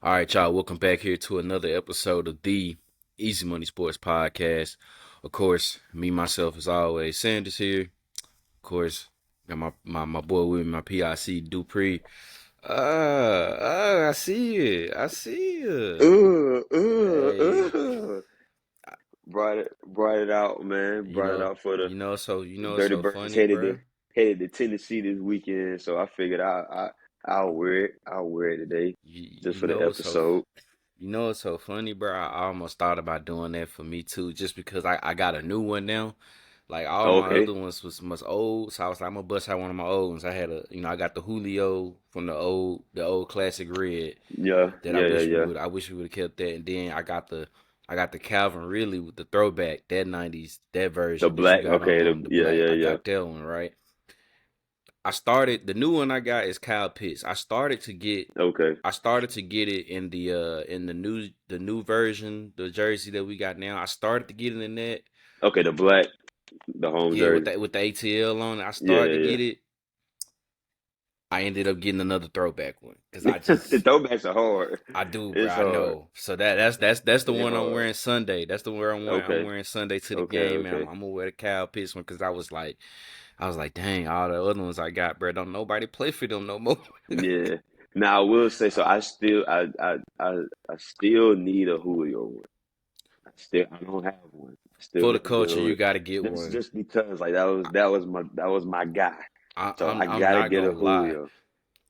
All right, y'all. Welcome back here to another episode of the Easy Money Sports Podcast. Of course, me myself as always, Sanders here. Of course, got my boy with me, my PIC Dupree. I see it. I see it. Uh, Hey, brought it out, man. you Brought it know, out for the, you the know, it's Dirty so Birds funny, headed bro. to headed to Tennessee this weekend, so I figured I'll wear it. I'll wear it today, just You for the know, it's so episode. you know, it's so funny, bro. I almost thought about doing that for me too, just because I got a new one now. Like all my Okay, other ones was much old, so I was like, I'm gonna bust out one of my old ones. I had I got the Julio from the old classic red yeah, that yeah, yeah, yeah. I wish we would have kept that, and then I got the Calvin Ridley with the throwback that '90s that The version that you black, got okay, on the yeah, black. yeah, I yeah. got that one right. I started the new one I got is Kyle Pitts. Okay, I started to get it in the new version, the jersey that we got now. I started to get it in that. okay, the black, the home Yeah, jersey. with the ATL on it. I Yeah, started to yeah, get it. I ended up getting another throwback one because yeah. The throwbacks are hard. I do, bro. It's I hard. know. So that's the They one I'm hard. wearing Sunday. That's the one I'm Okay, wearing Sunday to the okay, game, and okay. I'm gonna wear the Cal Pitts one because I was like, dang, all the other ones I got, bro. Don't nobody play for them no more. Yeah. Now I will say so. I still need a Julio one. I don't have one. I still For the need to get a culture, you Julio. got to get Just one. just because like that was my guy. So I I'm gotta not get a gonna lie. Julio.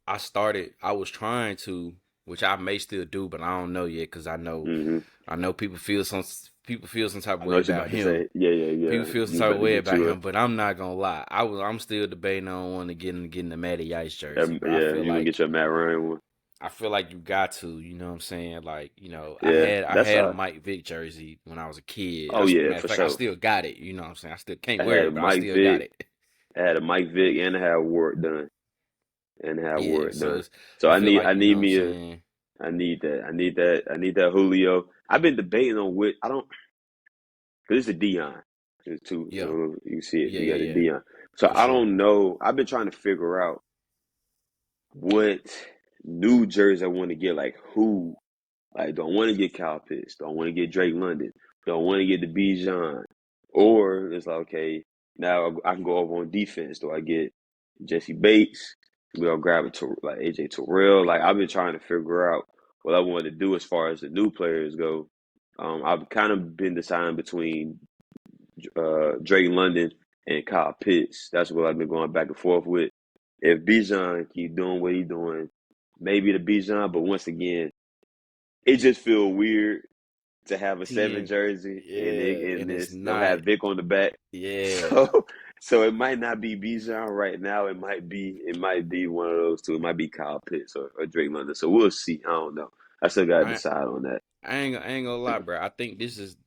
I was trying to, which I may still do, but I don't know yet because Hmm. I know people feel some type of I know way what you're about about to him. say. Yeah, yeah, People yeah. feel some You type of about to way get about you him, but I'm not gonna lie. I'm still debating on wanting to getting the Matty Ice jersey, bro. yeah, you gonna get your Matt Ryan one. I feel like you got to, you know what I'm saying? Like, Yeah, I that's had a Mike Vick jersey when I was a kid. oh yeah, Matter of for fact, I sure. still got it. You know what I'm saying? I still can't I wear had a it, but I Mike still got Vick, it. I had a Mike Vick, and I had Ward done, Yeah, so done. it's So I I feel need like, I you know need what I'm me a saying? I need that Julio. I've been debating on which I don't because it's a Dion. There's two. Yeah. You see it. Yeah, You yeah, got a yeah. Dion. So For I sure. don't know. I've been trying to figure out what new jerseys I want to get. Like who? Like don't want to get Kyle Pitts. Don't want to get Drake London. Don't want to get the Bijan. Or it's like okay, now I can go over on defense. Do I get Jesse Bates? We'll grab it to like AJ Terrell. Like I've been trying to figure out what I want to do as far as the new players go. I've kind of been deciding between Drake London and Kyle Pitts. That's what I've been going back and forth with. If Bijan keep doing what he's doing, maybe the Bijan. But once again, it just feel weird to have a 7 10. jersey and Yeah, and it's this don't not. have Vic on the back. Yeah. So it might not be Bijan right now. It might be one of those two. It might be Kyle Pitts or Drake London. So we'll see. I don't know. I still gotta I decide on that. I ain't gonna lie, bro. I think this is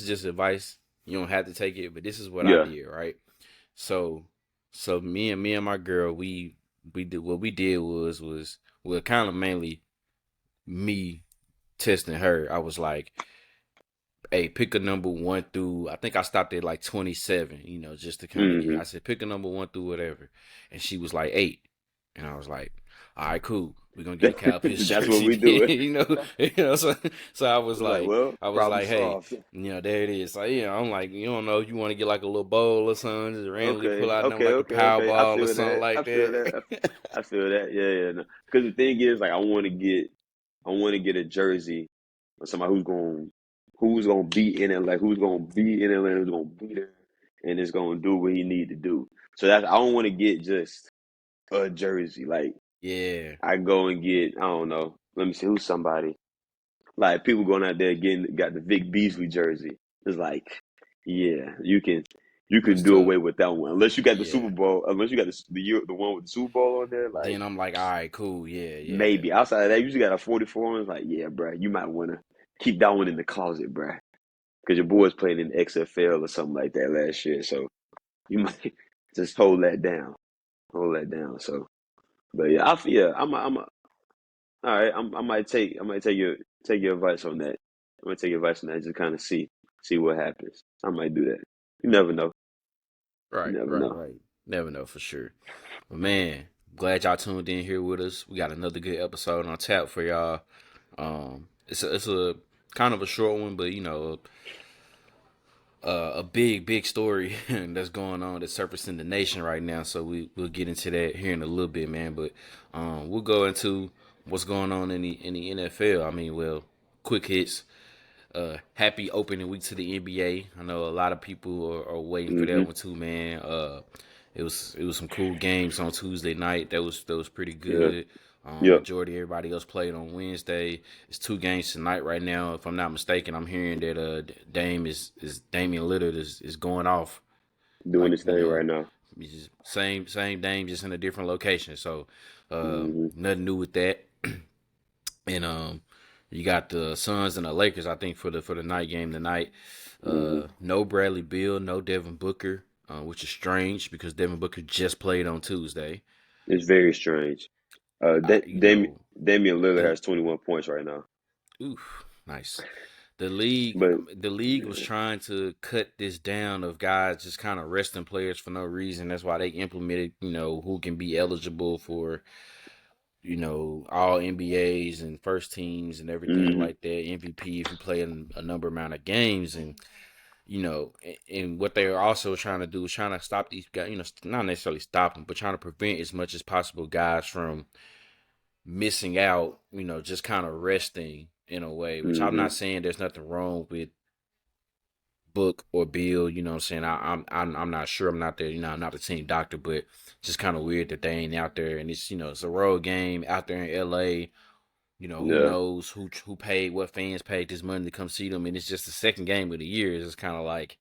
just advice. You don't have to take it, but this is what I Yeah. did, right? So me and my girl, we did what we did was well kind of mainly me testing her. I was like, hey, pick a number one through. I think I stopped at like 27. Just to kind of get. Hmm. I said pick a number one through whatever, and she was like 8, and I was like, all right, cool. We're gonna get a Kyle Pitts That's what jersey, we do then, it. So It's like, well, I was problem like, hey, solved. there it is. So I'm like, you don't know if you want to get like a little bowl or something, just randomly pull Okay, out number okay, like a okay, okay. I Powerball or feel something that. I like feel that. that. I feel that. Yeah, yeah. No. Because the thing is, like, I want to get a jersey of somebody who's gonna be in it, like who's gonna be in Atlanta, who's gonna be there, and is gonna do what he need to do. So that's I don't want to get just a jersey. Like Yeah, I go and get, I don't know. Let me see who's somebody. Like people going out there getting got the Vic Beasley jersey. It's like, yeah, you can that's do tough. away with that one unless you got the Yeah. Super Bowl. Unless you got the one with the Super Bowl on there. Like Then I'm like, all right, cool. Yeah, yeah. maybe outside of that, you usually got a 44 one. It's like, yeah, bro, you might want to keep that one in the closet, bro, because your boy's playing in the XFL or something like that last year. So you might just hold that down. So, but yeah, all right. I might take your advice on that. I'm gonna take your advice on that. Just kind of see what happens. I might do that. You never know. You Right, never right, know. right. Never know for sure. But man, Glad y'all tuned in here with us. We got another good episode on tap for y'all. It's a kind of a short one, but a big story that's going on that's surfacing the nation right now. So we'll get into that here in a little bit, man. But we'll go into what's going on in the NFL. I mean, well, quick hits. Happy opening week to the NBA. I know a lot of people are waiting for that Hmm. one too, man. It was some cool games on Tuesday night. That was pretty Yeah. good. Yep. Majority everybody else played on Wednesday. It's two games tonight right now. If I'm not mistaken, I'm hearing that Damian Lillard is going off. Doing Like this thing right now. it's just same Dame, just in a different location. So Hmm. nothing new with that. And you got the Suns and the Lakers. I think for the night game tonight. Hmm. No Bradley Beal, no Devin Booker, which is strange because Devin Booker just played on Tuesday. It's very strange. I, you know, Damian Lillard the has 21 points right now. oof, nice. The league, But the league was trying to cut this down of guys just kind of resting players for no reason. That's why they implemented, who can be eligible for, all NBAs and first teams and everything hmm like that. MVP if you play in a number amount of games, and and what they're also trying to do is trying to stop these guys. Not necessarily stop them, but trying to prevent as much as possible guys from missing out. Just kind of resting in a way. Which I'm hmm not saying there's nothing wrong with Book or Bill. You know what I'm saying? I'm not sure. I'm not there. I'm not the team doctor, but just kind of weird that they ain't out there. And it's a road game out there in L.A. Who Yeah. knows who paid, what fans paid this money to come see them, and it's just the second game of the year. It's kind of like,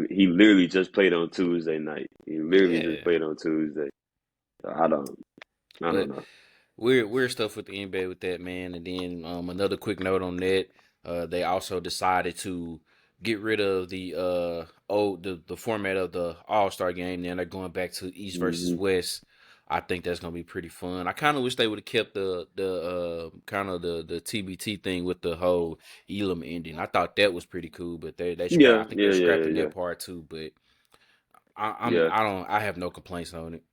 He literally just played on Tuesday night. He literally just yeah. played on Tuesday. So I don't But know. weird stuff with the NBA with that, man. And then another quick note on that, they also decided to get rid of the format of the All Star game. Then they're going back to East versus Hmm. West. I think that's gonna be pretty fun. I kind of wish they would have kept the kind of the TBT thing with the whole Elam ending. I thought that was pretty cool, but they scrap. Yeah, I think yeah, they're yeah, scrapping yeah, that part too. But yeah. I have no complaints on it.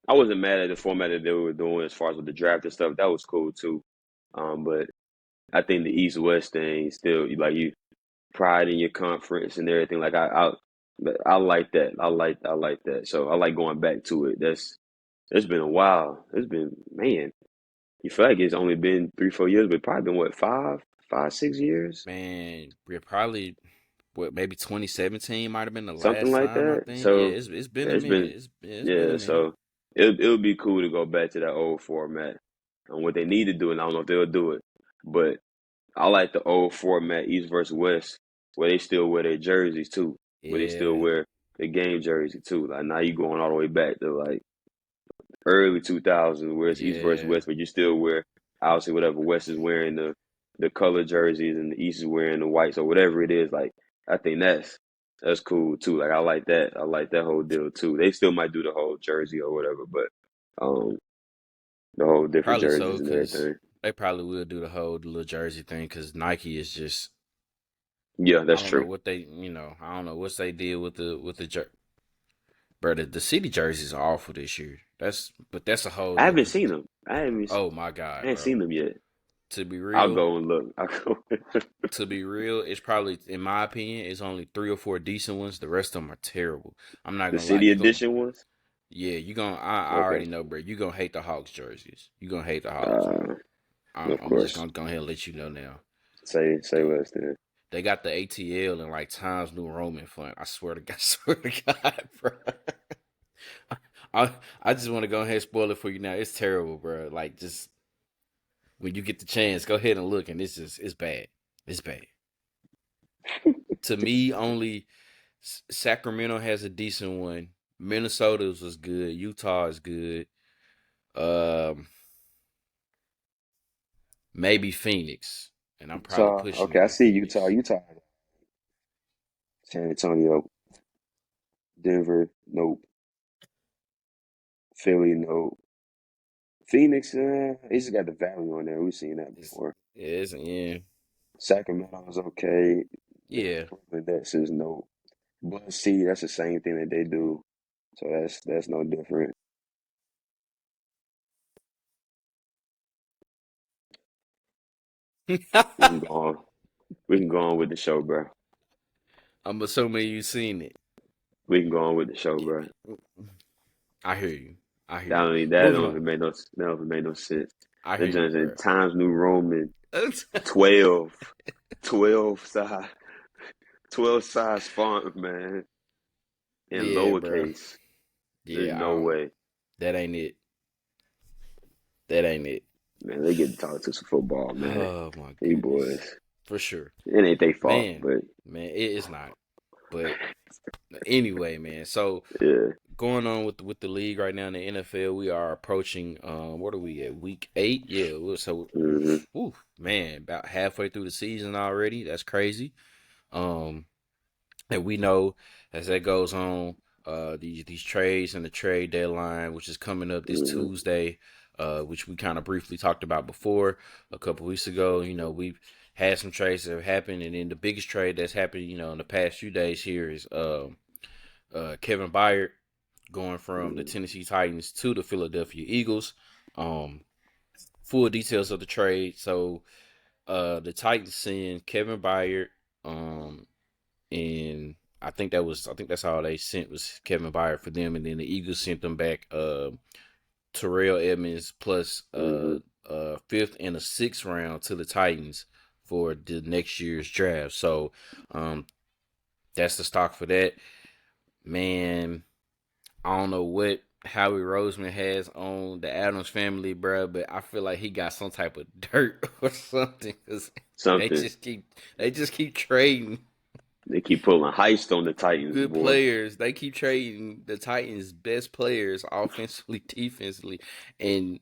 I wasn't mad at the format that they were doing as far as with the draft and stuff. That was cool too. But I think the East West thing still like you pride in your conference and everything. Like I like that. I like that. So I like going back to it. It's been a while. It's been, man. You feel like it's only been 3, 4 years, but probably been what, 5, 5, 6 years, Man, we're probably what maybe 2017 might have been the something last like time. I that. think. Yeah, So it's been yeah, a it's minute. been It's been a yeah. minute. So it'll be cool to go back to that old format and what they need to do. And I don't know if they'll do it, but I like the old format, East versus West, where they still wear their jerseys too, where they still Yeah, wear the game jersey too. Like now you going all the way back to like early 2000s, where it's East versus yeah. West, but you still wear obviously whatever West is wearing the color jerseys and the East is wearing the whites or whatever it is. Like I think that's cool too. Like I like that. I like that whole deal too. They still might do the whole jersey or whatever, but um the whole different Probably so, jerseys and because everything. they probably will do the whole little jersey thing. Because Nike is just, Yeah, I that's don't know true. what I don't know what they did with the bro. The city jerseys are awful this year. That's a whole I haven't nother. seen them. Oh my I god, haven't bro. seen them yet. To be I'll real, go and look. I'll go. it's probably, in my opinion, it's only three or four decent ones. The rest of them are terrible. I'm not The gonna lie. city edition ones. Yeah, you gonna. I Okay. already know, bro. You gonna hate the Hawks jerseys. You gonna hate the Hawks, bro. Uh, I'm, of I'm just course. gonna go ahead and let you know now. Say They less then. they got the ATL in like Times New Roman font. I swear to God, I swear to God, bro. I I just want to go ahead and spoil it for you now. It's terrible, bro. Like, just when you get the chance, go ahead and look, and it's bad. It's bad. To me, only Sacramento has a decent one. Minnesota's was good. Utah is good. Um, maybe Phoenix, and I'm probably Utah. pushing Okay, it I with see Utah. Phoenix. Utah. San Antonio. Denver. Nope. Philly. Nope. Phoenix. They just got the Valley on there. We've seen that It's, before. yeah, Sacramento's okay. yeah. Brooklyn Nets is nope. But see, that's the same thing that they do. So that's no different. We can go on. We can go on with the show, bro. I'm assuming you seen it. We can go on with the show, bro. I hear you. I hear That you. don't even, that Moving don't on. even make no that don't even make no sense. I That hear you, just in bro. Times New Roman 12, 12 size, 12 size font, man, in Yeah, bro. lowercase. There's Yeah, I no don't. way, That ain't it. That ain't it. man. They get to talk to some football, man. Oh my These goodness. boys. For sure. It ain't their fault, Man, but man, it is not. But anyway, man. So yeah. going on with the league right now in the NFL, we are approaching what are we at? Week 8? Yeah, so Hmm. whew, man, about halfway through the season already. That's crazy. Um and we know as that goes on, these trades and the trade deadline, which is coming up this Hmm. Tuesday, which we kind of briefly talked about before a couple weeks ago. You know, we've had some trades that have happened, and then the biggest trade that's happened, you know, in the past few days here is Kevin Byard going from the Tennessee Titans to the Philadelphia Eagles. Um, Full details of the trade. So the Titans send Kevin Byard, um, and I think that's all they sent was Kevin Byard for them, and then the Eagles sent them back Terrell Edmonds plus Hmm. fifth and a sixth round to the Titans for the next year's draft. So um that's the stock for that. Man, I don't know what Howie Roseman has on the Adams family, bro, but I feel like he got some type of dirt or something because they Something. just keep they just keep trading They keep pulling heist on the Titans, good boy. players. They keep trading the Titans' best players offensively, defensively, and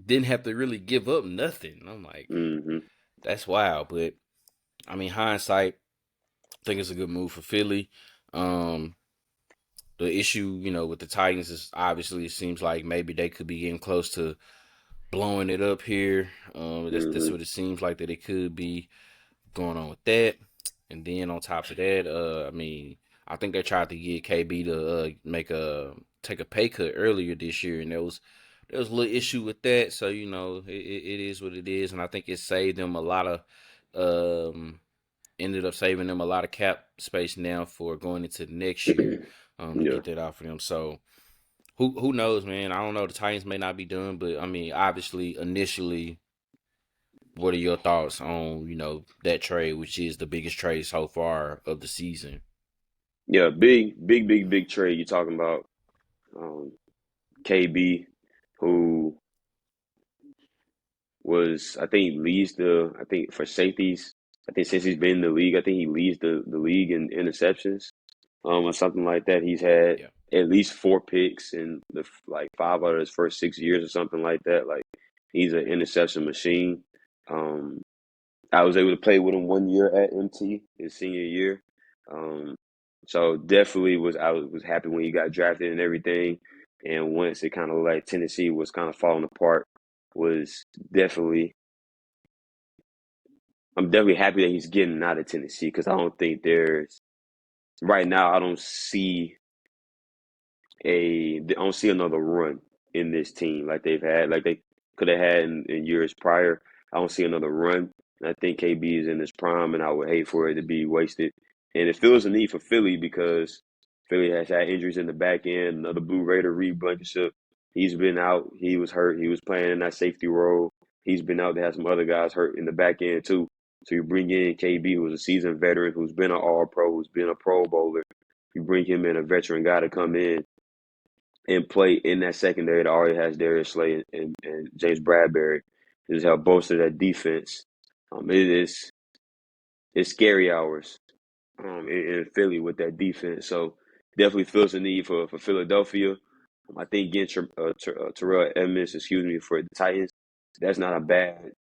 didn't have to really give up nothing. I'm like, Hmm. that's wild. But I mean, hindsight, I think it's a good move for Philly. Um, the issue, you know, with the Titans is obviously it seems like maybe they could be getting close to blowing it up here. That's Hmm. what it seems like that it could be going on with that. And then on top of that, I mean, I think they tried to get KB to make a take a pay cut earlier this year, and there was a little issue with that. So you know, it is what it is, and I think it saved them a lot of ended up saving them a lot of cap space now for going into next year to Yeah. get that out for them. So who knows, man? I don't know. The Titans may not be done, but I mean, obviously, initially, what are your thoughts on that trade, which is the biggest trade so far of the season? Yeah. Big trade. You talking about um, KB, who was I think leads the I think for safeties. I think since he's been in the league, I think he leads the league in interceptions, or something like that. He's had Yeah, at least 4 picks in the like 5 out of his first 6 years or something like that. Like he's an interception machine. Um, I was able to play with him 1 year at MT his senior year. Um, so definitely was happy when he got drafted and everything. And once it kind of like Tennessee was kind of falling apart, was definitely I'm definitely happy that he's getting out of Tennessee because I don't think there's right now I I don't see another run in this team like they've had, like they could have had in years prior. I don't see another run. And I think KB is in his prime, and I would hate for it to be wasted. And it feels a need for Philly because Philly has had injuries in the back end. Another Blue Raider, Reed Blankenship, he's been out. He was hurt. He was playing in that safety role. He's been out. They had some other guys hurt in the back end too. So you bring in KB, who's a seasoned veteran, who's been an All Pro, who's been a Pro Bowler. You bring him in, a veteran guy to come in and play in that secondary that already has Darius Slay and James Bradbury. Just help bolster that defense. It's scary hours in Philly with that defense. So definitely feels the need for Philadelphia. I think getting Terrell Edmonds, excuse me, for the Titans, that's not a bad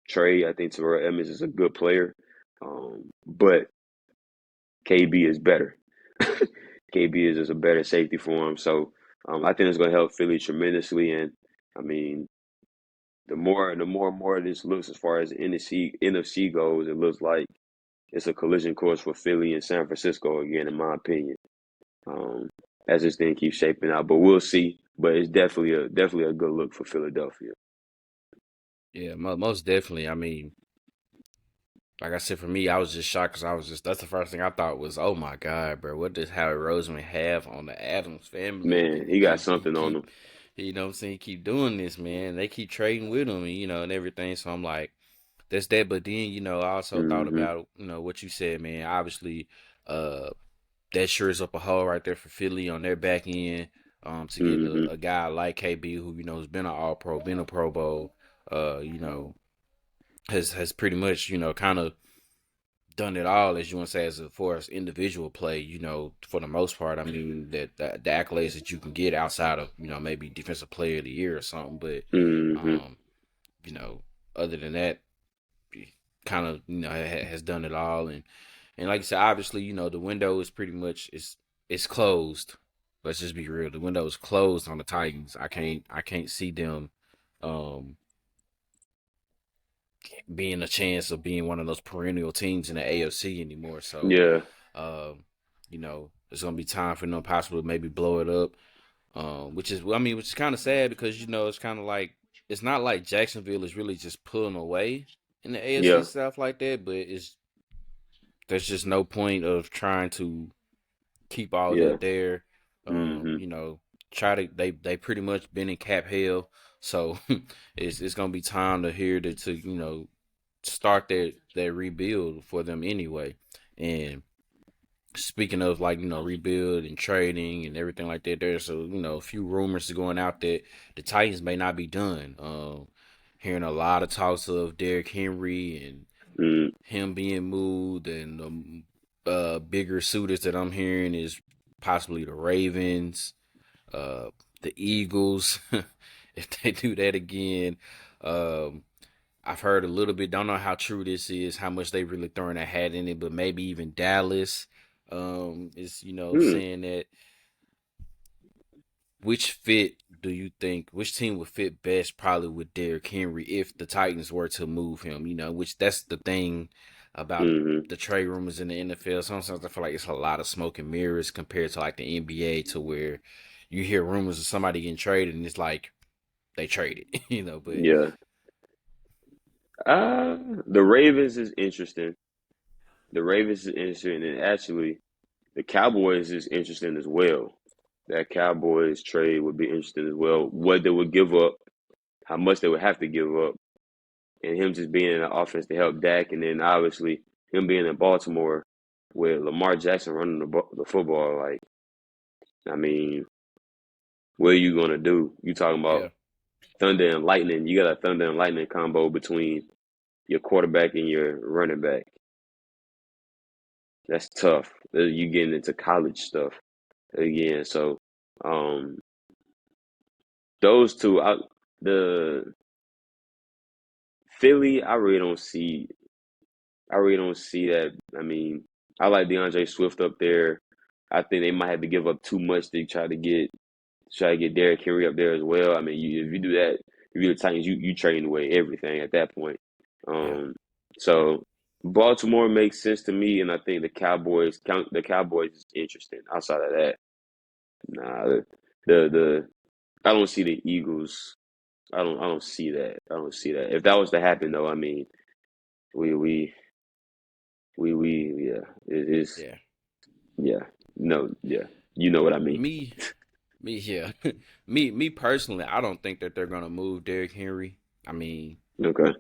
trade. I think Terrell Edmonds is a good player, but KB is better. KB is just a better safety for him. So I think it's going to help Philly tremendously. And I mean, the more this looks as far as NFC goes, it looks like it's a collision course for Philly and San Francisco again, in my opinion. Um, as this thing keeps shaping out. But we'll see. But it's definitely a good look for Philadelphia. Yeah, most definitely. I mean, like I said, for me, I was just shocked because that's the first thing I thought was, oh my God, bro, what does Howie Roseman have on the Adams family? Man, And he got something on him. you know what I'm saying, keep doing this, man. They keep trading with him, and, and everything. So I'm like, that's that. But then, I also thought Hmm. about, what you said, man. Obviously, uh, that shores up a hole right there for Philly on their back end. To get Hmm. a guy like KB who, has been an All Pro, been a Pro Bowl, has pretty much, kind of done it all, as you want to say, as far as individual play, for the most part. I mean, the accolades that you can get outside of, maybe defensive player of the year or something. But, Hmm. um, you know, other than that, kind of, has done it all. And like I said, obviously, the window is pretty much, it's closed. Let's just be real. The window is closed on the Titans. I can't see them, um, being a chance of being one of those perennial teams in the AFC anymore. So, Yeah. it's gonna be time for them possibly maybe blow it up. Which is kind of sad because it's kind of like it's not like Jacksonville is really just pulling away in the AFC Yeah. stuff like that, but there's just no point of trying to keep all Yeah. that there. Hmm. Try to they pretty much been in cap hell, so it's gonna be time to hear to start that rebuild for them anyway. And speaking of like rebuild and trading and everything like that, there's a few rumors going out that the Titans may not be done. Hearing a lot of talks of Derrick Henry and Hmm. him being moved, and bigger suitors that I'm hearing is possibly the Ravens, uh, the Eagles. If they do that again, um, I've heard a little bit. Don't know how true this is, how much they really throwing a hat in it, but maybe even Dallas is Hmm. saying that. Which team would fit best probably with Derrick Henry if the Titans were to move him? Which that's the thing about Hmm. the trade rumors in the NFL. Sometimes I feel like it's a lot of smoke and mirrors compared to like the NBA, to where you hear rumors of somebody getting traded and it's like they traded, but Yeah. The Ravens is interesting. The Ravens is interesting, and actually, the Cowboys is interesting as well. That Cowboys trade would be interesting as well. What they would give up, how much they would have to give up, and him just being in the offense to help Dak, and then obviously him being in Baltimore with Lamar Jackson running the football. Like, I mean, what are you gonna do? You talking yeah, about thunder and lightning? You got a thunder and lightning combo between your quarterback and your running back. That's tough. You getting into college stuff again. So, um, those two, the Philly, I really don't see that. I mean, I like DeAndre Swift up there. I think they might have to give up too much to try to get Derrick Henry up there as well. I mean, if you do that, if you're the Titans, you trading away everything at that point. yeah. Um, so Baltimore makes sense to me, and I think the Cowboys is interesting. Outside of that, nah, the I don't see the Eagles. I don't see that. I don't see that. If that was to happen, though, I mean, we we yeah, it is Yeah. yeah, no, yeah, you know what I mean. Me, yeah. Me personally, I don't think that they're gonna move Derrick Henry. I mean, Okay.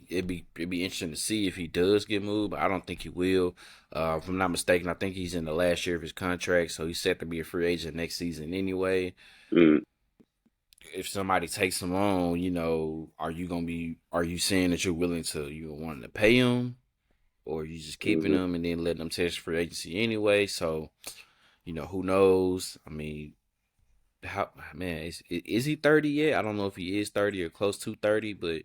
it'd be interesting to see if he does get moved, but I don't think he will. If I'm not mistaken, I think he's in the last year of his contract, so he's set to be a free agent next season anyway. Mm, If somebody takes him on, are you saying that you're willing to, wanting to pay him, or are you just keeping mm-hmm. him and then letting him test free agency anyway? So, who knows? I mean, how man is he 30 yet? I don't know if he is 30 or close to 30, but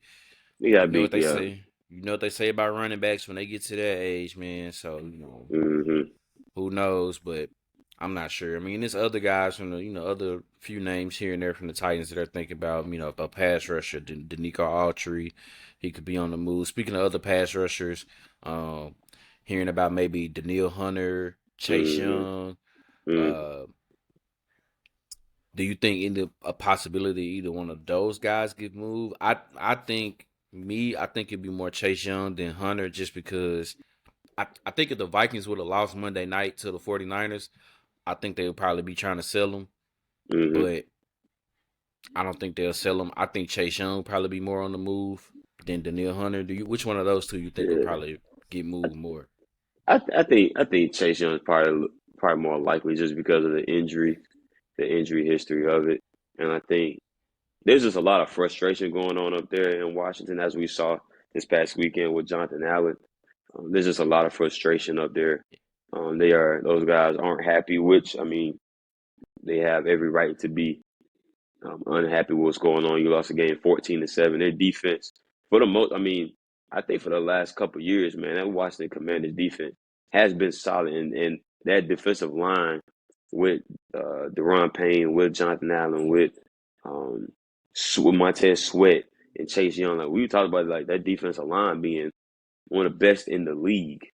You you gotta know be what they yeah. say. You know what they say about running backs when they get to that age, man. So Mm-hmm. who knows? But I'm not sure. I mean, there's other guys from the other few names here and there from the Titans that are thinking about a pass rusher, Danico Autry. He could be on the move. Speaking of other pass rushers, um, hearing about maybe Daniil Hunter, Chase Mm-hmm. Young, Mm. uh, Do you think in a possibility either one of those guys get moved? I think it'd be more Chase Young than Hunter just because I think if the Vikings would have lost Monday night to the 49ers, I think they would probably be trying to sell him. Hmm. But I don't think they'll sell him. I think Chase Young will probably be more on the move than Daniil Hunter. Which one of those two you think will Yeah. probably get moved more? I think Chase Young is probably more likely just because of the injury history of it, and I think there's just a lot of frustration going on up there in Washington as we saw this past weekend with Jonathan Allen. There's just a lot of frustration up there. Those guys aren't happy, which I mean they have every right to be unhappy with what's going on. You lost a game 14-7. Their defense, for the most, I mean, I think for the last couple of years, man, that Washington Commanders defense has been solid, and that defensive line with Deron Payne, with Jonathan Allen, um, with Montez Sweat and Chase Young. Like we talked about, like that defensive line being one of the best in the league,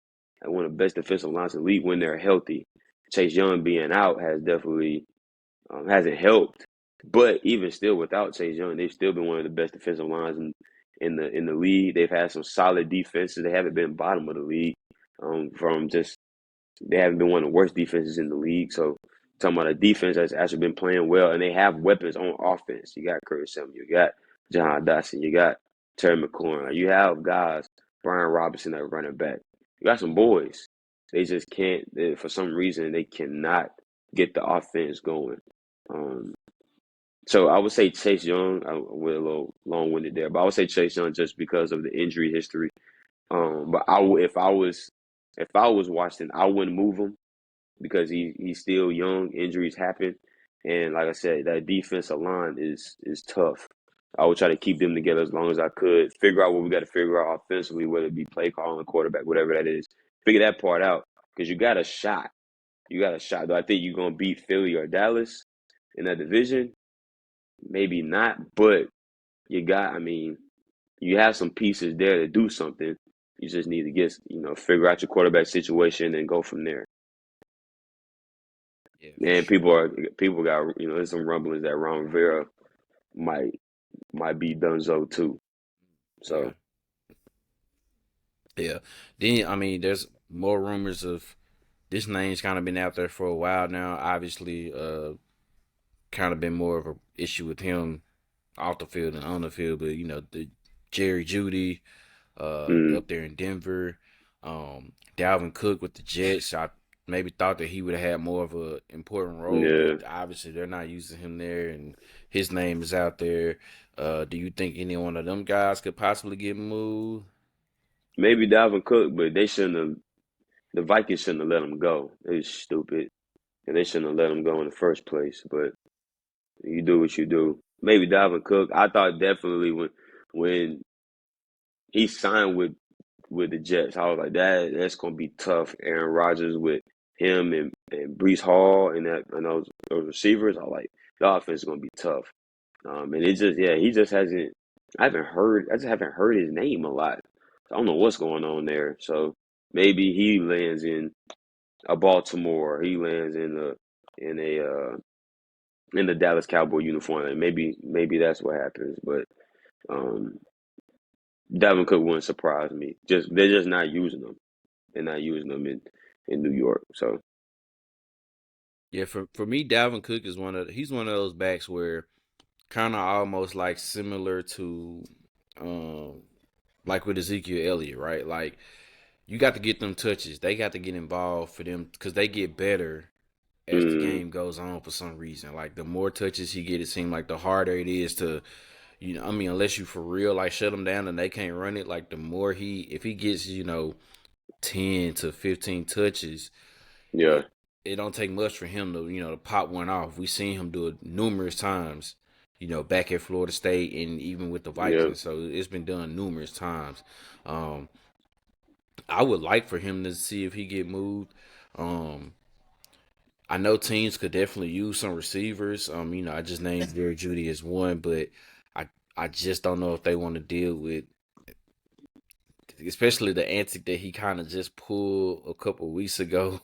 and one of the best defensive lines in the league when they're healthy. Chase Young being out has definitely hasn't helped. But even still, without Chase Young, they've still been one of the best defensive lines in the league. They've had some solid defenses. They haven't been bottom of the league. From just they haven't been one of the worst defenses in the league. So talking about a defense that's actually been playing well, and they have weapons on offense. You got Curtis Samuel, you got John Dotson, you got Terry McLaurin. Like, you have guys, Brian Robinson at running back. You got some boys. They just can't. For some reason, they cannot get the offense going. Um, so I would say Chase Young. I went a little long-winded there, but I would say Chase Young just because of the injury history. But if I was Washington, I wouldn't move him because he's still young. Injuries happen, and like I said, that defensive line is tough. I would try to keep them together as long as I could. Figure out what we got to figure out offensively, whether it be play calling, quarterback, whatever that is. Figure that part out because you got a shot. You got a shot. Do I think you're gonna beat Philly or Dallas in that division? Maybe not, but I mean, you have some pieces there to do something. You just need to figure out your quarterback situation and go from there. Yeah, for And sure. people got, there's some rumblings that Ron Rivera might might be Dunzo too. Yeah, So, yeah. Then I mean, there's more rumors of this name's kind of been out there for a while now. Obviously, kind of been more of a issue with him off the field and on the field, but the Jerry Judy, mm, up there in Denver. Dalvin Cook with the Jets. I maybe thought that he would have had more of a important role, yeah, but obviously they're not using him there, and his name is out there. Do you think any one of them guys could possibly get moved? maybe Dalvin Cook, but they shouldn't have. The Vikings shouldn't have let him go. It was stupid, and they shouldn't have let him go in the first place. But you do what you do. Maybe Dalvin Cook. I thought definitely when he signed with the Jets, I was like that's gonna be tough. Aaron Rodgers with him and Brees Hall and those receivers. I was like the offense is gonna be tough. And it just he just hasn't. I just haven't heard his name a lot. I don't know what's going on there. So maybe he lands in a Baltimore. He lands in a in the Dallas Cowboy uniform. And maybe that's what happens. But um, Dalvin Cook wouldn't surprise me. They're just not using them. They're not using them in New York. So Yeah, for me, Dalvin Cook is he's one of those backs where kind of almost like similar to um like with Ezekiel Elliott, right? Like you got to get them touches. They got to get involved for them because they get better as the mm, game goes on for some reason. Like the more touches he get, it seems like the harder it is to, I mean, unless you for real like shut him down and they can't run it. Like the more if he gets 10 to 15 touches, yeah, it it don't take much for him to to pop one off. We seen him do it numerous times. Back at Florida State and even with the yeah, Vikings. So it's been done numerous times. Um, I would like for him to see if he get moved. Um, I know teams could definitely use some receivers. I just named Jerry Judy as one, but I I just don't know if they want to deal with, especially the antic that he kind of just pulled a couple weeks ago,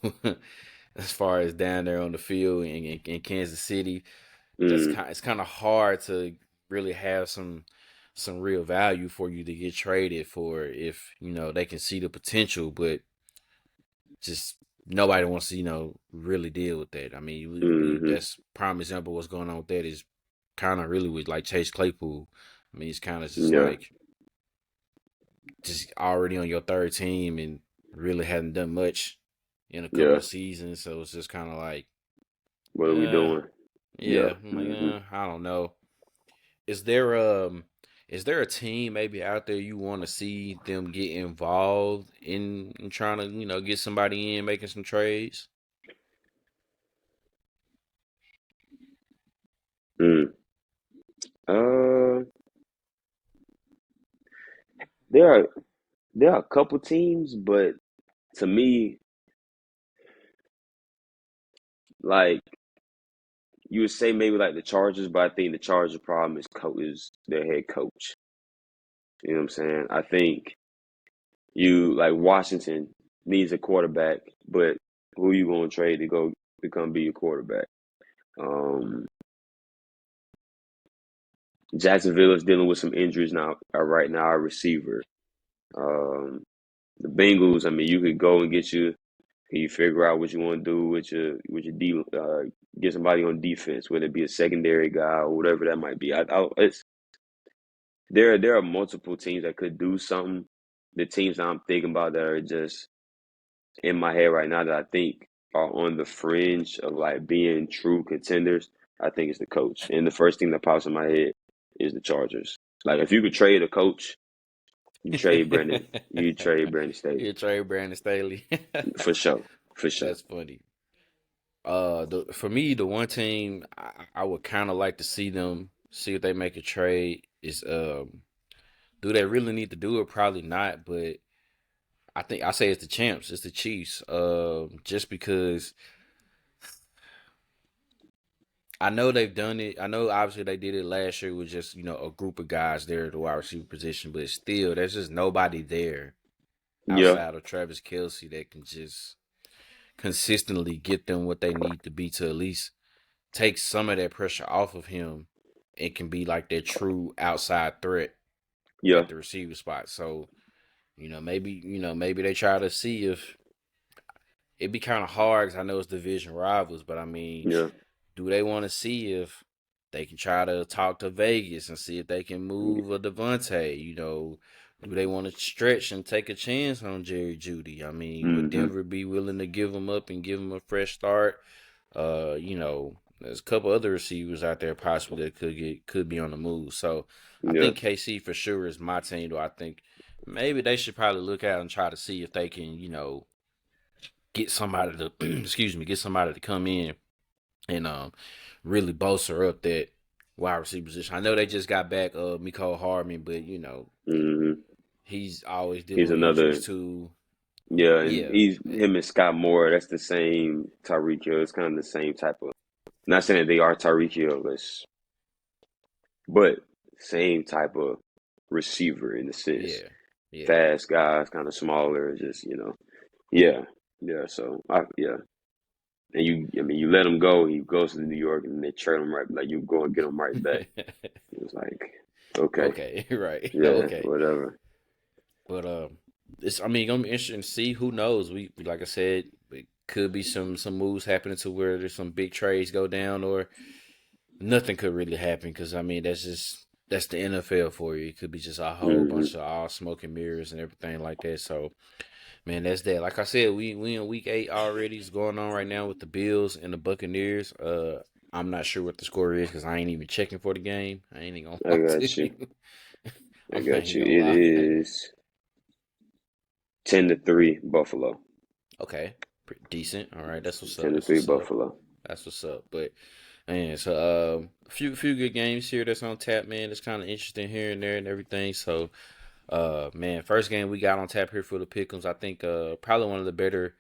as far as down there on the field in Kansas City. Mm, it's kind of hard to really have some real value for you to get traded for if they can see the potential, but just nobody wants to really deal with that. I mean, mm-hmm. that's prime example of what's going on with that is kind of really with like Chase Claypool. I mean, it's kind of just Yeah, like just already on your third team and really hadn't done much in a couple yeah. of seasons, so it's just kind of like, What are we uh, doing? Yeah. yeah, I'm like, Mm-hmm. I don't know. Is there um is there a team maybe out there you want to see them get involved in trying to get somebody in making some trades? Mm. Uh, there are there are a couple teams, but to me, like you would say maybe like the Chargers, but I think the Chargers' problem is their head coach. You know what I'm saying? I think you like Washington needs a quarterback, but who you gonna trade to go become be your quarterback? Um, Jacksonville is dealing with some injuries now. Right now, a receiver. Um, the Bengals. I mean, you could go and get you figure out what you want to do with your get somebody on defense, whether it be a secondary guy or whatever that might be. It's there are multiple teams that could do something. The teams that I'm thinking about that are just in my head right now that I think are on the fringe of like being true contenders, I think it's the coach. And the first thing that pops in my head is the Chargers. Like if you could trade a coach, you trade Brandon You Staley trade Brandon Staley. for sure, for sure. That's funny. For me, the one team I would kind of like to see them see if they make a trade is do they really need to do it? Probably not, but I say it's the champs, it's the Chiefs. Just because I know they've done it. I know obviously they did it last year with just a group of guys there at the wide receiver position, but still, there's just nobody there Yeah, outside of Travis Kelsey that can just consistently get them what they need to be to at least take some of that pressure off of him and can be like that true outside threat yeah, at the receiver spot. So, maybe they try to see if it'd be kind of hard because I know it's division rivals, but I mean, yeah. do they want to see if they can try to talk to Vegas and see if they can move a Devontae? Do they want to stretch and take a chance on Jerry Judy? I mean, would Mm-hmm. Denver be willing to give him up and give him a fresh start? There's a couple other receivers out there possibly that could be on the move. So I Yeah, think KC for sure is my team. Though I think maybe they should probably look out and try to see if they can, get somebody to get somebody to come in and really bolster up that wide receiver position. I know they just got back Mecole Hardman, but mm-hmm. he's always dealing He's with injuries another. too. Yeah, and Yeah. he's him and Scott Moore. That's the same Tyreek Hill. It's kind of the same type of. Not saying that they are Tyreek Hill, but same type of receiver in the sense. Yeah. Yeah. Fast guys, kind of smaller. Just yeah, yeah. So yeah, and I mean, you let him go. He goes to New York, and they trade him right. Like you go and get him right back. It was like, okay, Okay, right. yeah, Okay. whatever. But it's I mean gonna be interesting to see. Who knows? We like I said, it could be some moves happening to where there's some big trades go down, or nothing could really happen because I mean that's the NFL for you. It could be just a whole Hmm. bunch of all smoke and mirrors and everything like that. So man, that's that. Like I said, we in week 8 already. It's going on right now with the Bills and the Buccaneers. I'm not sure what the score is because I ain't even checking for the game. I ain't even gonna I lie to got you. you. I I'm not got even you. gonna It lie. is 10-3 Buffalo. Okay, pretty decent. All right, that's what's up. Ten to That's three what's up. Buffalo. That's what's up. But man, so a few good games here that's on tap, man. It's kind of interesting here and there and everything. So man, first game we got on tap here for the Pickums. I think probably one of the better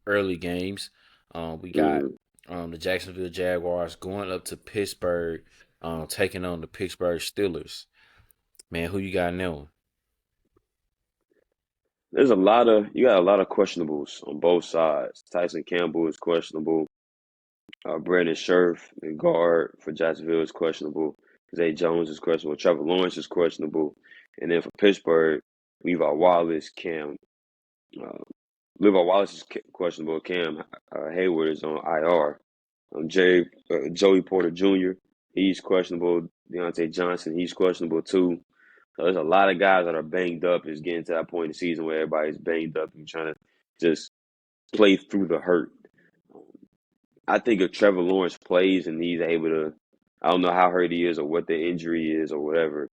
early games. We got Hmm. the Jacksonville Jaguars going up to Pittsburgh, taking on the Pittsburgh Steelers. Man, who you got now? You got a lot of questionables on both sides. Tyson Campbell is questionable. Brandon Scherf, the guard for Jacksonville, is questionable. Zay Jones is questionable. Trevor Lawrence is questionable. And then for Pittsburgh, Levi Wallace, uh, Levi Wallace is questionable. Cam Hayward is on IR. Joey Porter Jr., he's questionable. Deontay Johnson, he's questionable too. So there's a lot of guys that are banged up. It's getting to that point in the season where everybody's banged up and trying to just play through the hurt. I think if Trevor Lawrence plays and he's able to, I don't know how hurt he is or what the injury is or whatever,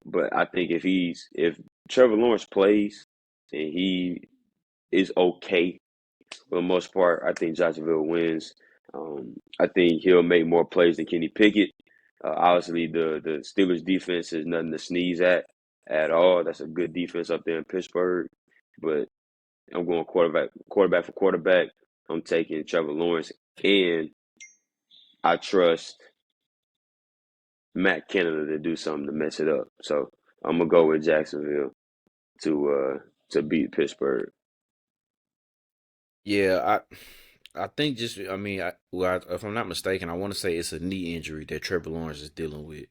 but I think if Trevor Lawrence plays and he is okay for the most part, I think Jacksonville wins. I think he'll make more plays than Kenny Pickett. Obviously, the Steelers defense is nothing to sneeze at all. That's a good defense up there in Pittsburgh, but I'm going quarterback for quarterback. I'm taking Trevor Lawrence, and I trust Matt Canada to do something to mess it up. So I'm gonna go with Jacksonville to beat Pittsburgh. Yeah, I think just I mean, if I'm not mistaken, I want to say it's a knee injury that Trevor Lawrence is dealing with.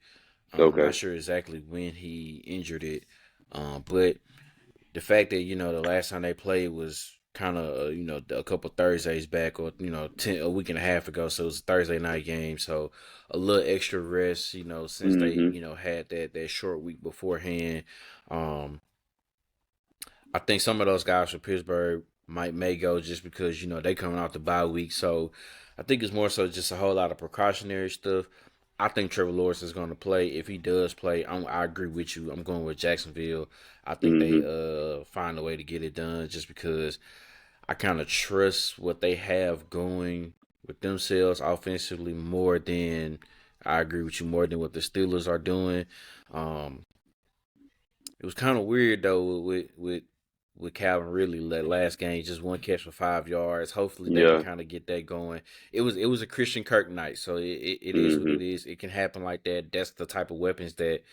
I'm Okay. not sure exactly when he injured it, but the fact that the last time they played was kind of a couple Thursdays back, or a week and a half ago, so it was a Thursday night game, so a little extra rest, since they Mm-hmm. had that short week beforehand. Um, I think some of those guys for Pittsburgh may go just because they coming off the bye week. So I think it's more so just a whole lot of precautionary stuff. I think Trevor Lawrence is going to play. If he does play, I agree with you. I'm going with Jacksonville. I think they Mm-hmm. find a way to get it done just because I kind of trust what they have going with themselves offensively more than I agree with you more than what the Steelers are doing. Um, it was kind of weird though with Calvin Ridley that last game, just one catch for 5 yards. Hopefully they can Yeah. kind of get that going. It was a Christian Kirk night, so it is what Mm-hmm. it is. It can happen like that. That's the type of weapons that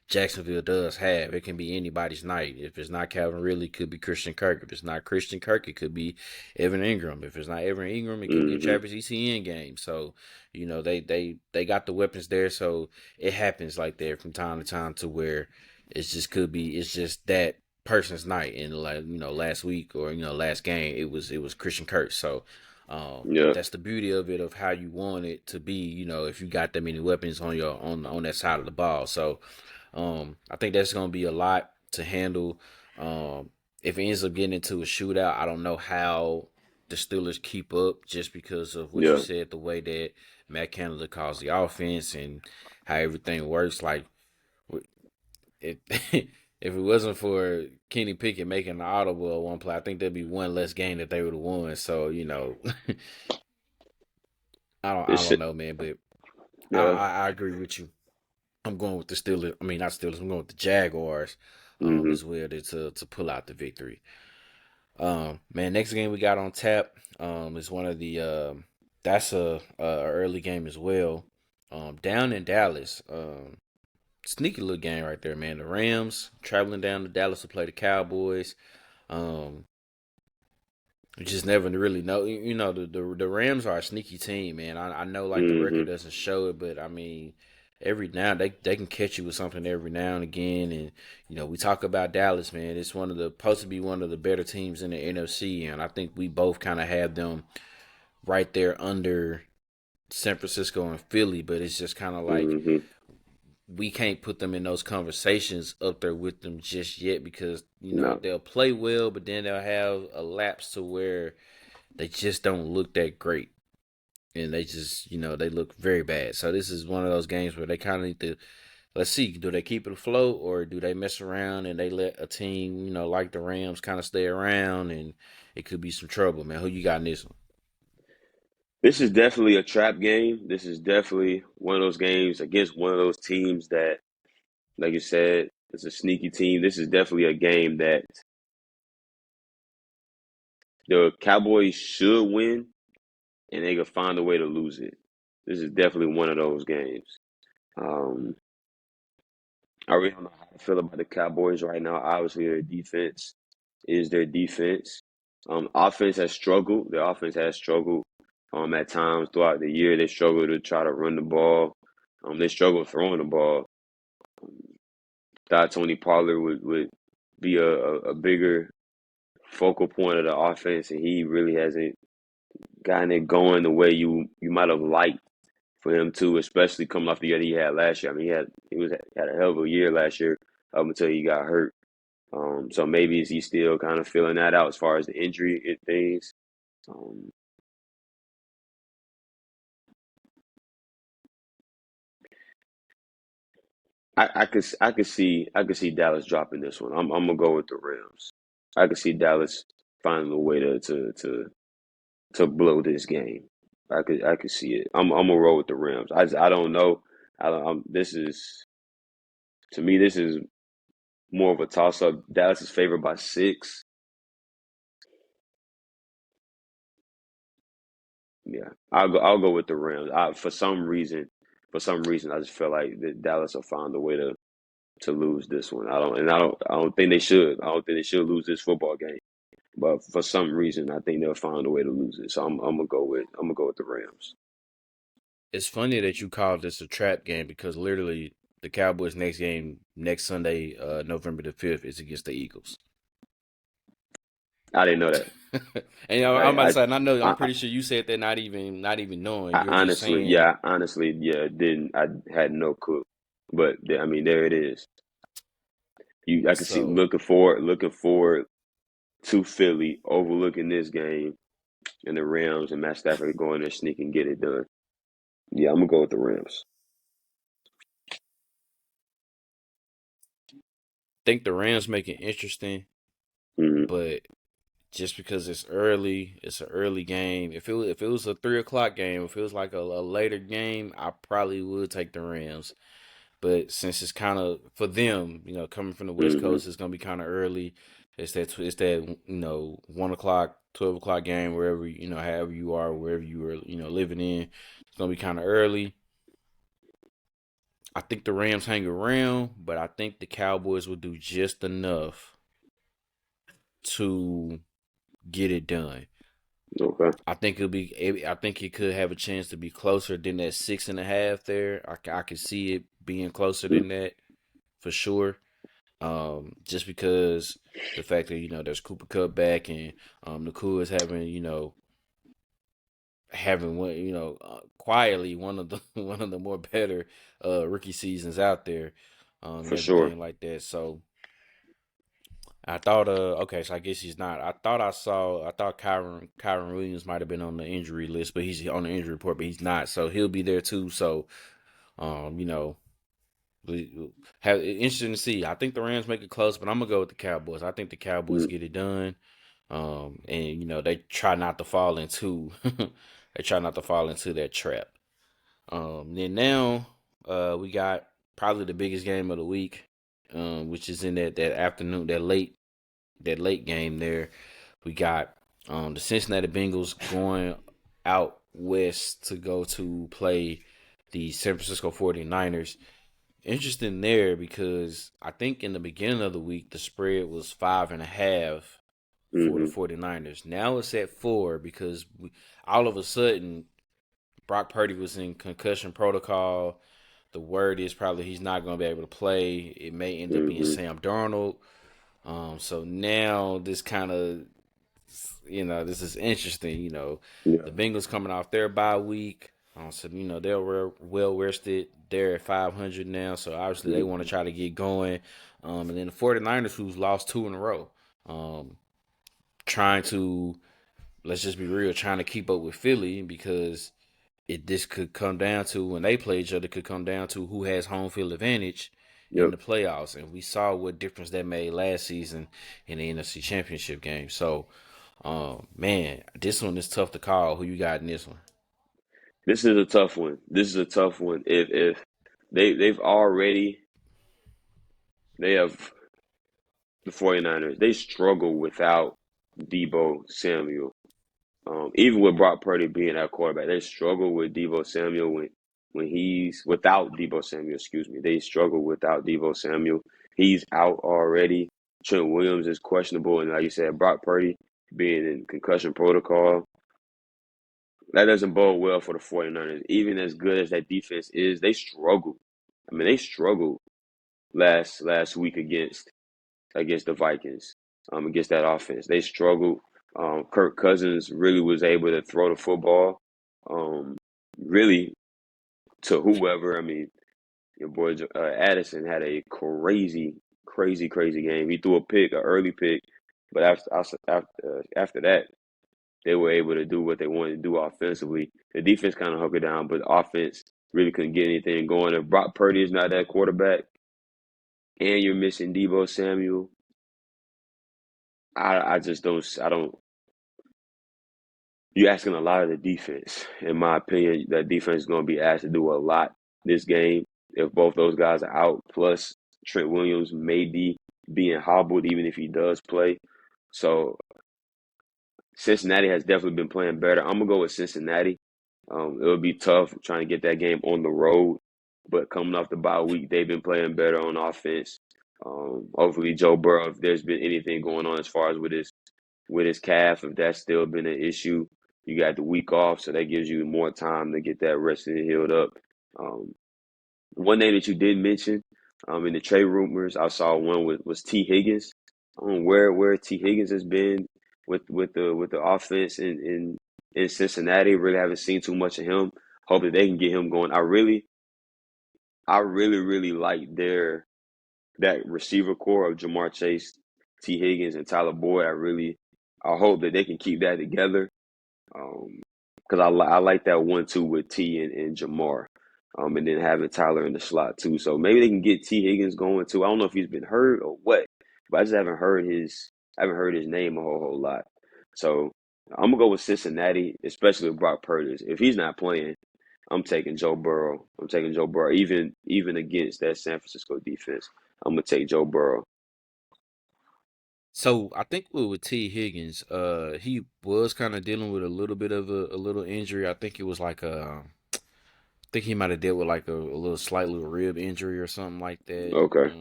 Jacksonville does have. It can be anybody's night. If it's not Calvin Ridley, it could be Christian Kirk. If it's not Christian Kirk, it could be Evan Ingram. If it's not Evan Ingram, it could be a Mm-hmm. Travis Etienne game. So they got the weapons there. So it happens like that from time to time to where it's just that person's night. And like last week or last game, it was Christian Kirk. So Yeah. that's the beauty of it, of how you want it to be. If you got that many weapons on your on that side of the ball. So I think that's going to be a lot to handle. If it ends up getting into a shootout, I don't know how the Steelers keep up, just because of what you Yeah. said, the way that Matt Canada calls the offense and how everything works. Like it, if it wasn't for Kenny Pickett making the audible at one play, I think there'd be one less game that they would have won. So I This don't shit. know, man, but Yeah. I agree with you. I'm going with the Steelers. I mean, not Steelers. I'm going with the Jaguars, Mm-hmm. as well to pull out the victory. Man, next game we got on tap is one of the that's a early game as well. Down in Dallas. Sneaky little game right there, man. The Rams traveling down to Dallas to play the Cowboys. Um, you just never really know. The Rams are a sneaky team, man. I know like the record Mm-hmm. doesn't show it, but I mean, every now they can catch you with something every now and again. And we talk about Dallas, man. It's supposed to be one of the better teams in the NFC, and I think we both kind of have them right there under San Francisco and Philly. But it's just kind of like Mm-hmm. we can't put them in those conversations up there with them just yet, because No. they'll play well, but then they'll have a lapse to where they just don't look that great, and they just they look very bad. So this is one of those games where they kind of need to, let's see, do they keep it afloat, or do they mess around and they let a team like the Rams kind of stay around, and it could be some trouble, man. Who you got in this one? This is definitely a trap game. This is definitely one of those games against one of those teams that, like you said, it's a sneaky team. This is definitely a game that the Cowboys should win, and they could find a way to lose it. This is definitely one of those games. Um, I really don't know how to feel about the Cowboys right now. Obviously, their defense is their defense. Offense has struggled. Their offense has struggled. At times throughout the year, they struggle to try to run the ball. They struggle throwing the ball. Thought Tony Pollard would be a bigger focal point of the offense, and he really hasn't gotten it going the way you might have liked for him to, especially coming off the year that he had last year. I mean, he had a hell of a year last year up until he got hurt. So maybe is he still kind of feeling that out as far as the injury things. Um, I could see Dallas dropping this one. I'm gonna go with the Rams. I could see Dallas finding a way to blow this game. I could see it. I'm gonna roll with the Rams. I don't know. This is to me this is more of a toss up. Dallas is favored by 6. Yeah, I'll go with the Rams. For some reason, I just feel like that Dallas will find a way to lose this one. I don't think they should. I don't think they should lose this football game. But for some reason, I think they'll find a way to lose it. So I'm gonna go with the Rams. It's funny that you called this a trap game because literally the Cowboys' next game next Sunday, November the 5th, is against the Eagles. I didn't know that. And I'm about to I say, and I know, I'm I, pretty sure you said that not even knowing. I You're just honestly, saying. yeah, honestly, yeah, didn't I had no clue. But I mean, there it is. I can see So looking forward to Philly overlooking this game and the Rams and Matt Stafford going there sneak and get it done. Yeah, I'm gonna go with the Rams. think the Rams make it interesting, Hmm. but just because it's an early game. If it was a 3 o'clock game, if it was like a later game, I probably would take the Rams. But since it's kind of for them, coming from the West Hmm. Coast, it's gonna be kind of early. It's that 1 o'clock, 12 o'clock game wherever however you are, wherever you are living in. It's gonna be kind of early. I think the Rams hang around, but I think the Cowboys will do just enough to get it done. Okay. I think it could have a chance to be closer than that 6.5 there. I could see it being closer Mm. than that for sure. Just because the fact that there's Cooper Cup back and Nakua is having one quietly one of the one of the more better rookie seasons out there, and For sure. everything like that. So I thought, okay, so I guess he's not. I thought Kyron Williams might have been on the injury list, but he's on the injury report, but he's not. So he'll be there too. So, um, you know, have interesting to see. I think the Rams make it close, but I'm gonna go with the Cowboys. I think the Cowboys Mm. get it done. And they try not to fall into they try not to fall into that trap. Then now, we got probably the biggest game of the week, which is in that afternoon, that late game there. We got the Cincinnati Bengals going out west to go to play the San Francisco 49ers. Interesting there because I think in the beginning of the week the spread was 5.5 for the Hmm. 49ers. Now it's at 4 because all of a sudden Brock Purdy was in concussion protocol. The word is probably he's not going to be able to play. It may end up being Hmm. Sam Darnold. So now this kind of, this is interesting. Yeah. The Bengals coming off their bye week. So, they're well rested. They're at 500 now. So obviously they want to Hmm. try to get going. And then the 49ers, who's lost 2 in a row, um, trying to, let's just be real, trying to keep up with Philly because this could come down to when they play each other, could come down to who has home field advantage in Yep. the playoffs. And we saw what difference that made last season in the NFC Championship game. So, man, this one is tough to call. Who you got in this one? This is a tough one. This is a tough one. If they have the 49ers, they struggle without Debo Samuel. Even with Brock Purdy being at quarterback, they struggle with Debo Samuel when he's without Debo Samuel. Excuse me, they struggle without Debo Samuel. He's out already. Trent Williams is questionable, and like you said, Brock Purdy being in concussion protocol. that doesn't bode well for the 49ers. Even as good as that defense is, they struggled. I mean, they struggled last week against the Vikings, against that offense. They struggled. Kirk Cousins really was able to throw the football, really to whoever. I mean, your boy Addison had a crazy game. He threw a pick, an early pick, but after that, they were able to do what they wanted to do offensively. The defense kind of hunkered down, but the offense really couldn't get anything going. If Brock Purdy is not that quarterback, and you're missing Debo Samuel, I just don't. I don't. You're asking a lot of the defense. In my opinion, that defense is going to be asked to do a lot this game if both those guys are out. Plus, Trent Williams may be being hobbled even if he does play. So Cincinnati has definitely been playing better. I'm gonna go with Cincinnati. It'll be tough trying to get that game on the road, but coming off the bye week, they've been playing better on offense. Hopefully, Joe Burrow, if there's been anything going on as far as with his calf, if that's still been an issue, you got the week off, so that gives you more time to get that rested and healed up. Um, One name that you did mention in the trade rumors, I saw one was T. Higgins. Where T. Higgins has been with the offense in Cincinnati. Really haven't seen too much of him. Hope that they can get him going. I really like that receiver core of Jamar Chase, T. Higgins, and Tyler Boyd. I hope that they can keep that together. Because I like that 1-2 with T and Jamar, and then having Tyler in the slot too. So maybe they can get T Higgins going too. I don't know if he's been hurt or what, but I just haven't heard his name a whole lot. So I'm gonna go with Cincinnati, especially with Brock Purdy. If he's not playing, I'm taking Joe Burrow. I'm taking Joe Burrow, even against that San Francisco defense. I'm gonna take Joe Burrow. So I think with T Higgins, he was kind of dealing with a little bit of a little injury. I think it was like I think he might have dealt with like a little slight little rib injury or something like that. Okay.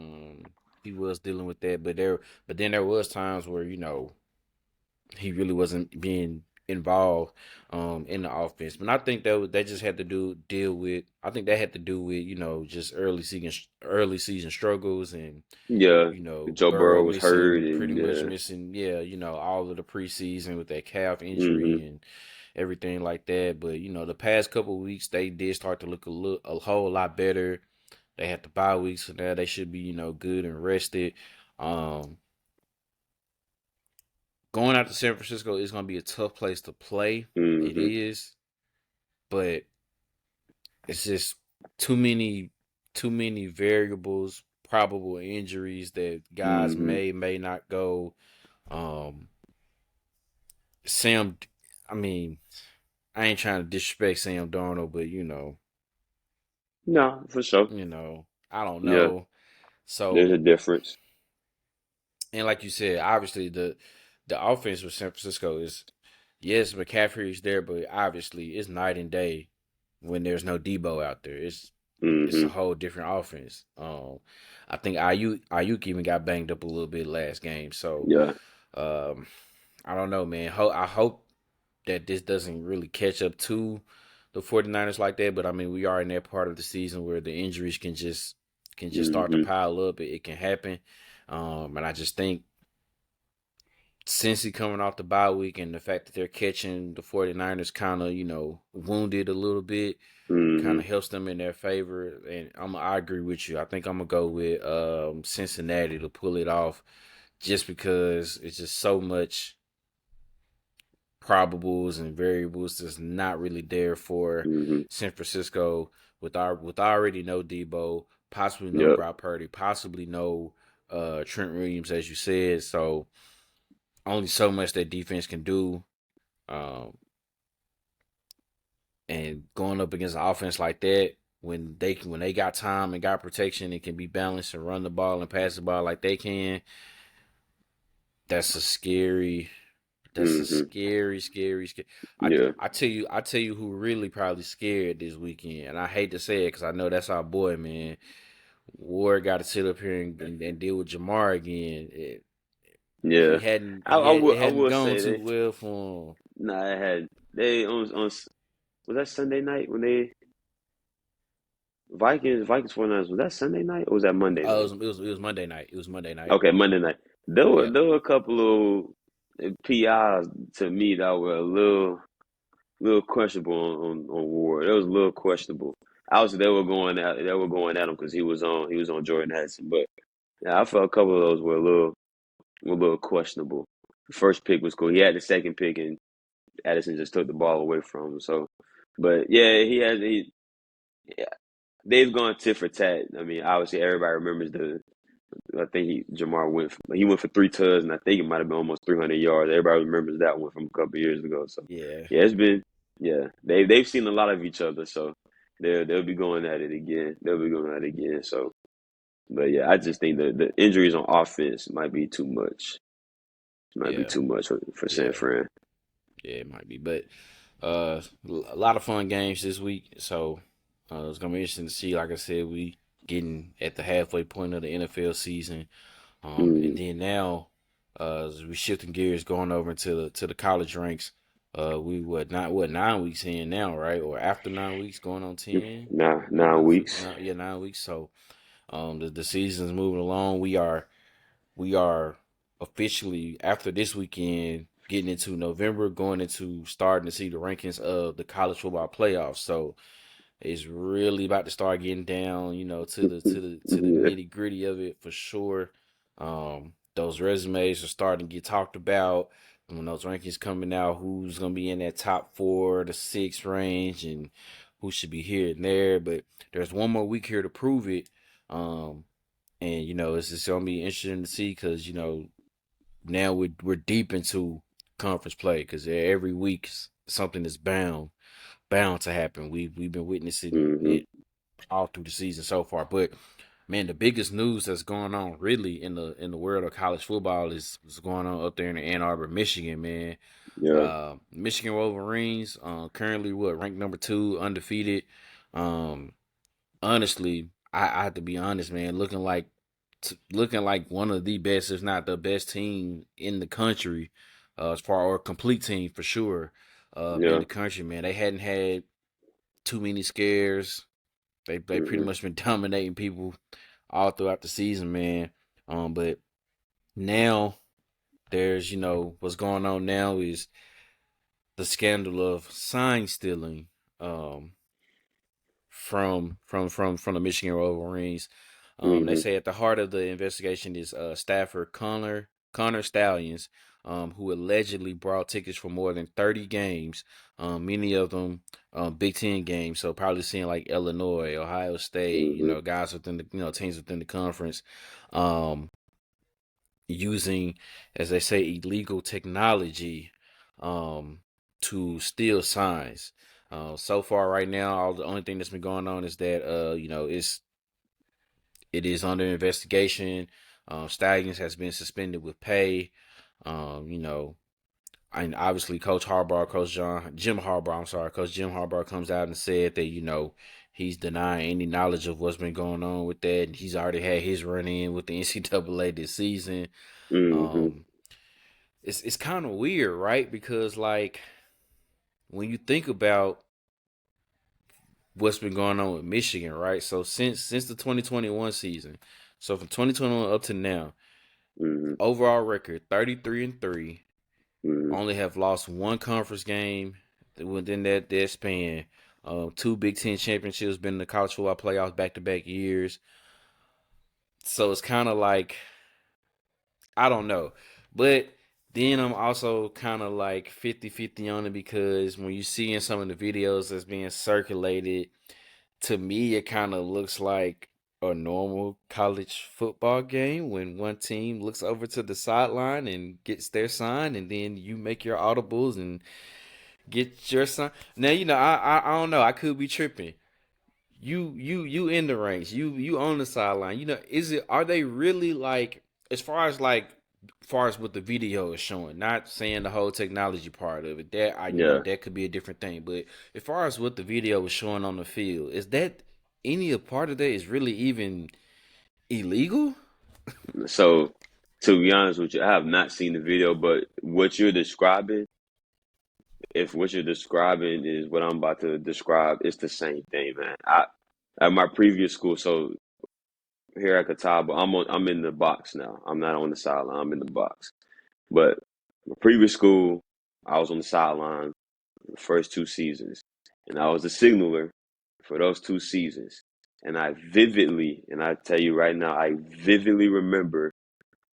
He was dealing with that, but then there was times where he really wasn't being involved in the offense. But I think that just had to deal with. I think that had to do with just early season struggles and Yeah. Joe Burrow Burrow was hurt, missing, pretty and much yeah. missing, yeah, all of the preseason with that calf Hmm. injury and everything like that. But the past couple of weeks they did start to look a whole lot better. They had the bye weeks, so now they should be good and rested. Um, Going out to San Francisco is going to be a tough place to play. It Hmm. is, but it's just too many too many variables, probable injuries that guys Hmm. may not go. Um, Sam, I mean, I ain't trying to disrespect Sam Darnold, but No, for sure. I don't Yeah. know. There's a So, difference. and like you said, obviously the offense with San Francisco is, yes, McCaffrey is there, but obviously it's night and day when there's no Debo out there. It's a Hmm. whole different offense. I think Ayuk even got banged up a little bit last game, so Yeah. um, I don't know, man. I hope that this doesn't really catch up to the 49ers like that, but I mean, we are in that part of the season where the injuries can just start to Hmm. pile up. It can happen. And I just think Cincy coming off the bye week and the fact that they're catching the 49ers kind of, wounded a little bit kind Hmm. of helps them in their favor. And I agree with you. I think I'm gonna go with Cincinnati to pull it off, just because it's just so much probables and variables that's not really there for Hmm. San Francisco with already no Debo, possibly no Yep. Brock Purdy, possibly no Trent Williams, as you said. So only so much that defense can do. Um, and going up against an offense like that, when they got time and got protection and can be balanced and run the ball and pass the ball like they can, that's a scary that's a Hmm. scary. I, Yeah. I tell you who really probably scared this weekend, and I hate to say it because I know that's our boy, man. Ward got to sit up here and deal with Jamar again. He Yeah. hadn't I, he I had will it I hadn't will gone say too they well for him. nah it had they on Was that Sunday night when they Vikings 49ers? Was that Sunday night or was that Monday Oh, night? it was Monday night. It was Monday night. Okay, Monday night. There were Yeah, there were a couple of PIs to me that were a little questionable on Ward. It was a little questionable. Obviously, they were going at him because he was on Jordan Hudson. But yeah, I felt a couple of those were a little questionable. The first pick was cool. He had the second pick, and Addison just took the ball away from him. So, but yeah, yeah, they've gone tit for tat. I mean, obviously, everybody remembers the. I think Jamar he went for 3 touchdowns, and I think it might have been almost 300 yards. Everybody remembers that one from a couple of years ago. So yeah, yeah, it's been yeah they've seen a lot of each other. So they'll be going at it again. They'll be going at it again. So but yeah, I just think the injuries on offense might be too much. Might be yeah, too much for San yeah, Fran. yeah. It might be, but a lot of fun games this week. So it's gonna be interesting to see. Like I said, we getting at the halfway point of the NFL season. And Mm, then now, as we shifting gears, going over into the college ranks. We what 9 weeks in now, right? Or after 9 weeks, going on 10, nah, going 9 weeks. yeah, 9 weeks. So, the season's moving along. We are officially after this weekend getting into November, going into starting to see the rankings of the college football playoffs. So it's really about to start getting down, to the Yeah. nitty gritty of it for sure. Those resumes are starting to get talked about when those rankings coming out. Who's gonna be in that top 4 to 6 range, and who should be here and there. But there's one more week here to prove it. Um, and it's just gonna be interesting to see because now we're deep into conference play because every week something is bound to happen. We've been witnessing Hmm. it all through the season so far. But man, the biggest news that's going on really in the world of college football is what's going on up there in Ann Arbor, Michigan, man. Yeah. Michigan Wolverines, currently ranked number 2, undefeated. Um, honestly, I have to be honest, man, looking like one of the best, if not the best team in the country, as far or complete team for sure, in Yeah. the country, man. They hadn't had too many scares. They pretty Hmm. much been dominating people all throughout the season, man. But now there's what's going on now is the scandal of sign stealing um from the Michigan Wolverines. They Hmm. say at the heart of the investigation is staffer Connor Stallions, who allegedly brought tickets for more than 30 games, many of them Big Ten games. So probably seeing like Illinois, Ohio State, Hmm. guys within the teams within the conference, um, using, as they say, illegal technology um, to steal signs. So far, right now, all the only thing that's been going on is that it is under investigation. Stallions has been suspended with pay. You know, and obviously Coach Jim Harbaugh comes out and said that he's denying any knowledge of what's been going on with that. He's already had his run in with the NCAA this season. Hmm. Um, it's kind of weird, right? Because like when you think about what's been going on with Michigan, right? So since the 2021 season, so from 2021 up to now, Hmm. overall record 33-3, Hmm. only have lost one conference game within that span. Two Big Ten championships, been in the college football playoffs back to back years. So it's kind of like I don't know. But then I'm also kind of like 50-50 on it because when you see in some of the videos that's being circulated, to me, it kind of looks like a normal college football game when one team looks over to the sideline and gets their sign, and then you make your audibles and get your sign. Now, I don't know. I could be tripping. You in the ranks. You on the sideline. Are they really like as far as what the video is showing, not saying the whole technology part of it. That I Yeah. that could be a different thing. But as far as what the video is showing on the field, is that any a part of that is really even illegal? So to be honest with you, I have not seen the video, but what you're describing if what you're describing is what I'm about to describe, it's the same thing, man. I at my previous school, so here at Catawba, I'm in the box now. I'm not on the sideline. I'm in the box. But my previous school, I was on the sideline the first 2 seasons, and I was the signaler for those 2 seasons. And I tell you right now, I vividly remember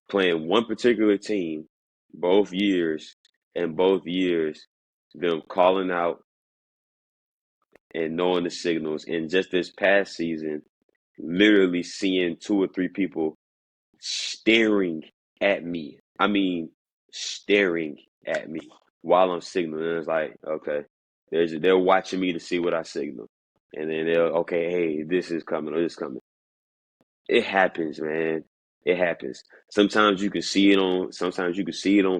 playing one particular team both years, and both years them calling out and knowing the signals. And just this past season, literally seeing 2 or 3 people staring at me. I mean, staring at me while I'm signaling. It's like, okay, they're watching me to see what I signal. And then okay, hey, this is coming or this is coming. It happens, man. It happens. Sometimes you can see it on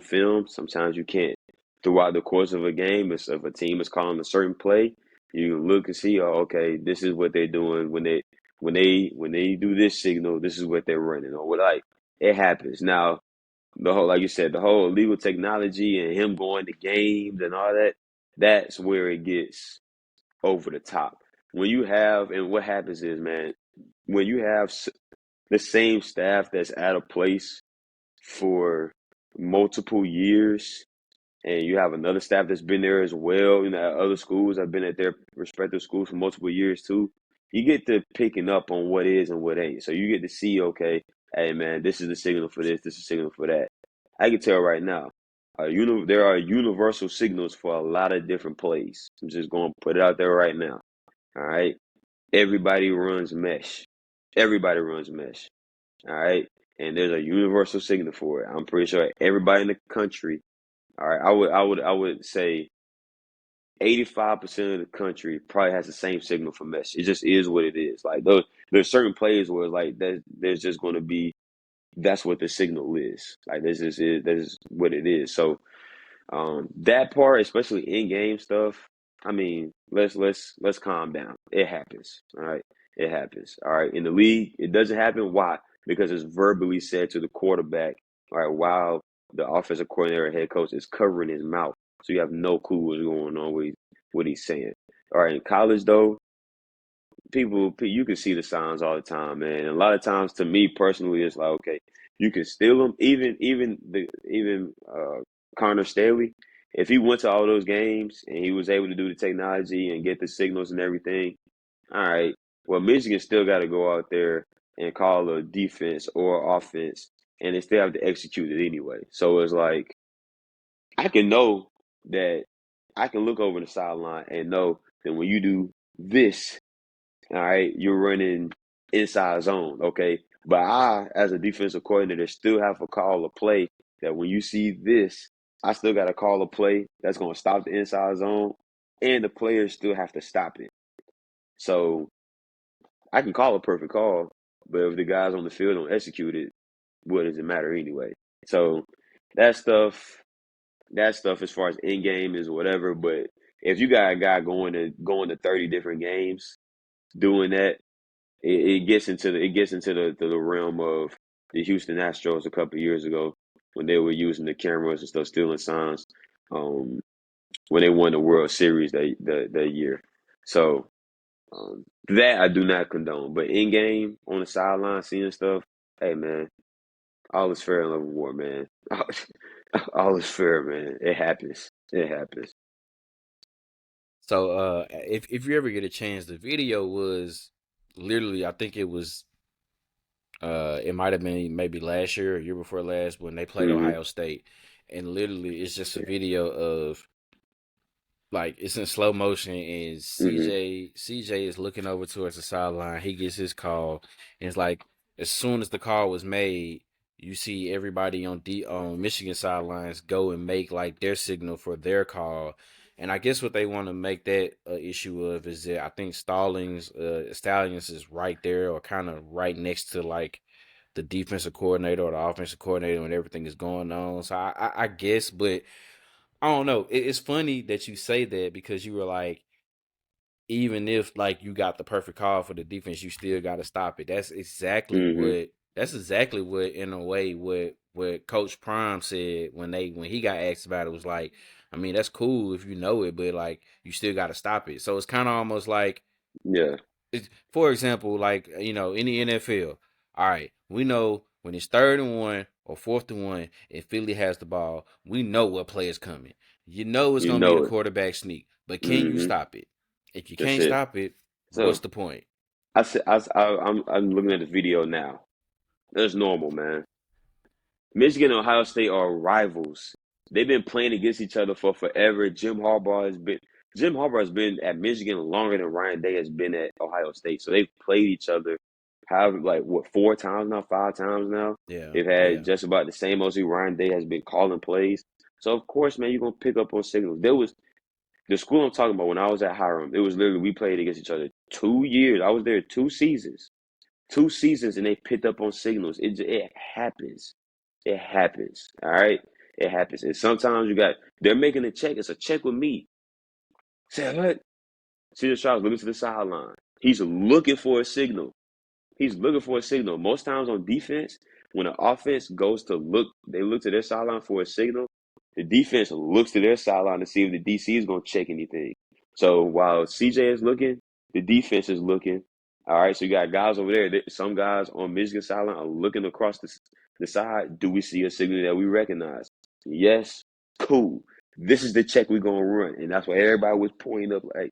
film, sometimes you can't. Throughout the course of a game, if a team is calling a certain play, you can look and see, oh, okay, this is what they're doing when they do this signal, this is what they're running, or what like it happens. Now, the whole like you said, the whole illegal technology and him going to games and all that, that's where it gets over the top. And what happens is, man, when you have the same staff that's at a place for multiple years, and you have another staff that's been there as well, other schools have been at their respective schools for multiple years too, you get to picking up on what is and what ain't. So you get to see, okay, hey man, this is the signal for this is the signal for that. I can tell right now, there are universal signals for a lot of different plays. I'm just going to put it out there right now. All right. Everybody runs mesh. Everybody runs mesh. All right. And there's a universal signal for it. I'm pretty sure everybody in the country, all right, I would say 85% of the country probably has the same signal for mesh. It just is what it is. Like there's certain plays where it's like there's just going to be, that's what the signal is. Like this is what it is. So that part, especially in game stuff, I mean, let's calm down. It happens. All right. It happens. All right. In the league, it doesn't happen. Why? Because it's verbally said to the quarterback, all right, while the offensive coordinator, head coach is covering his mouth. So you have no clue what's going on with what he's saying. All right. In college though, you can see the signs all the time, man. And a lot of times, to me personally, it's like, okay, you can steal them. Even Connor Staley, if he went to all those games and he was able to do the technology and get the signals and everything, all right. Well, Michigan still got to go out there and call a defense or offense, and they still have to execute it anyway. So it's like I can know that I can look over the sideline and know that when you do this, all right, you're running inside zone, okay? But I, as a defensive coordinator, still have to call a play that when you see this, I still got to call a play that's going to stop the inside zone, and the players still have to stop it. So I can call a perfect call, but if the guys on the field don't execute it, what does it matter anyway? So that stuff, as far as in game is whatever. But if you got a guy going to 30 different games doing that, it gets into the realm of the Houston Astros a couple of years ago when they were using the cameras and stuff, stealing signs, um, when they won the World Series that year. So that I do not condone. But in game, on the sideline, seeing stuff, hey man, all is fair in love and war, man. All is fair, man. It happens. It happens. So if you ever get a chance, the video was literally, I think it might have been maybe last year or year before last when they played Hmm. Ohio State, and literally it's just a video of, like, it's in slow motion, and Hmm. CJ is looking over towards the sideline. He gets his call, and it's like as soon as the call was made, you see everybody on Michigan sidelines go and make like their signal for their call. And I guess what they want to make that issue of is that I think Stallions is right there, or kind of right next to like the defensive coordinator or the offensive coordinator when everything is going on. So I guess, but I don't know. It's funny that you say that, because you were like, even if like you got the perfect call for the defense, you still got to stop it. That's exactly Hmm. what. That's exactly what, in a way, what what Coach Prime said when he got asked about it was like, I mean, that's cool if you know it, but like you still got to stop it. So it's kind of almost like, Yeah, for example, like in the NFL, all right, we know when it's 3rd and 1 or 4th and 1, and Philly has the ball, we know what play is coming. You know it's you gonna be the know it. quarterback sneak, but can you Hmm. stop it? If you That's can't it. stop it, what's So the point? I'm looking at the video now. That's normal, man. Michigan and Ohio State are rivals. They've been playing against each other for forever. Jim Harbaugh has been at Michigan longer than Ryan Day has been at Ohio State. So they've played each other, however, like what, 4 times now, 5 times now. Yeah, They've had yeah. just about the same OC. Ryan Day has been calling plays. So of course, man, you're gonna pick up on signals. There was the school I'm talking about when I was at Hiram. It was literally we played against each other 2 years. I was there 2 seasons. 2 seasons, and they picked up on signals. It happens. It happens. All right. It happens. And sometimes they're making a check. It's a check with me. Say what? CJ Stroud's looking to the sideline. He's looking for a signal. He's looking for a signal. Most times on defense, when an offense goes to look, they look to their sideline for a signal. The defense looks to their sideline to see if the DC is going to check anything. So while CJ is looking, the defense is looking. All right, so you got guys over there. Some guys on Michigan sideline are looking across the side. Do we see a signal that we recognize? Yes. Cool. This is the check we're going to run. And that's why everybody was pointing up like,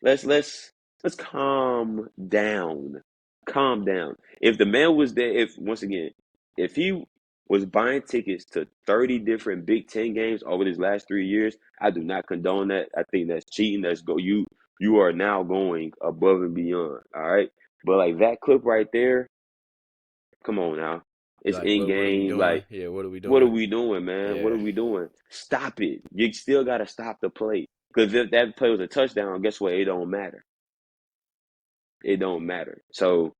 Let's let's let's calm down. Calm down. If the man was there, if once again, if he was buying tickets to 30 different Big Ten games over these last 3 years, I do not condone that. I think that's cheating. That's go you are now going above and beyond. All right. But like that clip right there, come on now. You It's like in what are we game. doing? Like, Yeah, what are we what are doing? we doing, man? What are Yeah. we doing? Stop it. You still gotta stop the play. Because if that play was a touchdown, guess what? It don't matter. It don't matter. So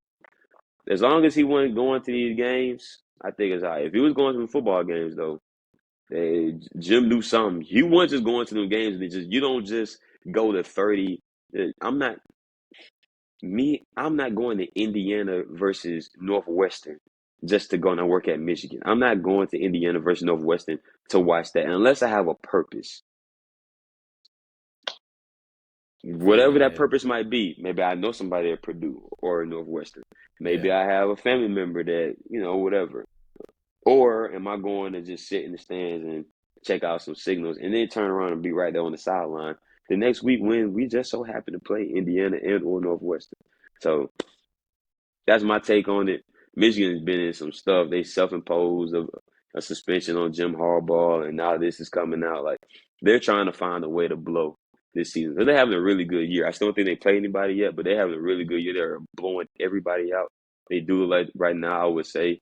as long as he wasn't going to these games, I think it's all right. If he was going to the football games though, Jim knew something. He wasn't just going to them games and you don't just go to 30. I'm not I'm not going to Indiana versus Northwestern just to go and work at Michigan. I'm not going to Indiana versus Northwestern to watch that unless I have a purpose. Whatever that Yeah. purpose might be. Maybe I know somebody at Purdue or Northwestern. Maybe Yeah. I have a family member that, whatever. Or am I going to just sit in the stands and check out some signals and then turn around and be right there on the sideline the next week when we just so happen to play Indiana and or Northwestern? So that's my take on it. Michigan's been in some stuff. They self-imposed a suspension on Jim Harbaugh, and now this is coming out. Like they're trying to find a way to blow this season. They're having a really good year. I still don't think they play anybody yet, but they're having a really good year. They're blowing everybody out. They do like right now. I would say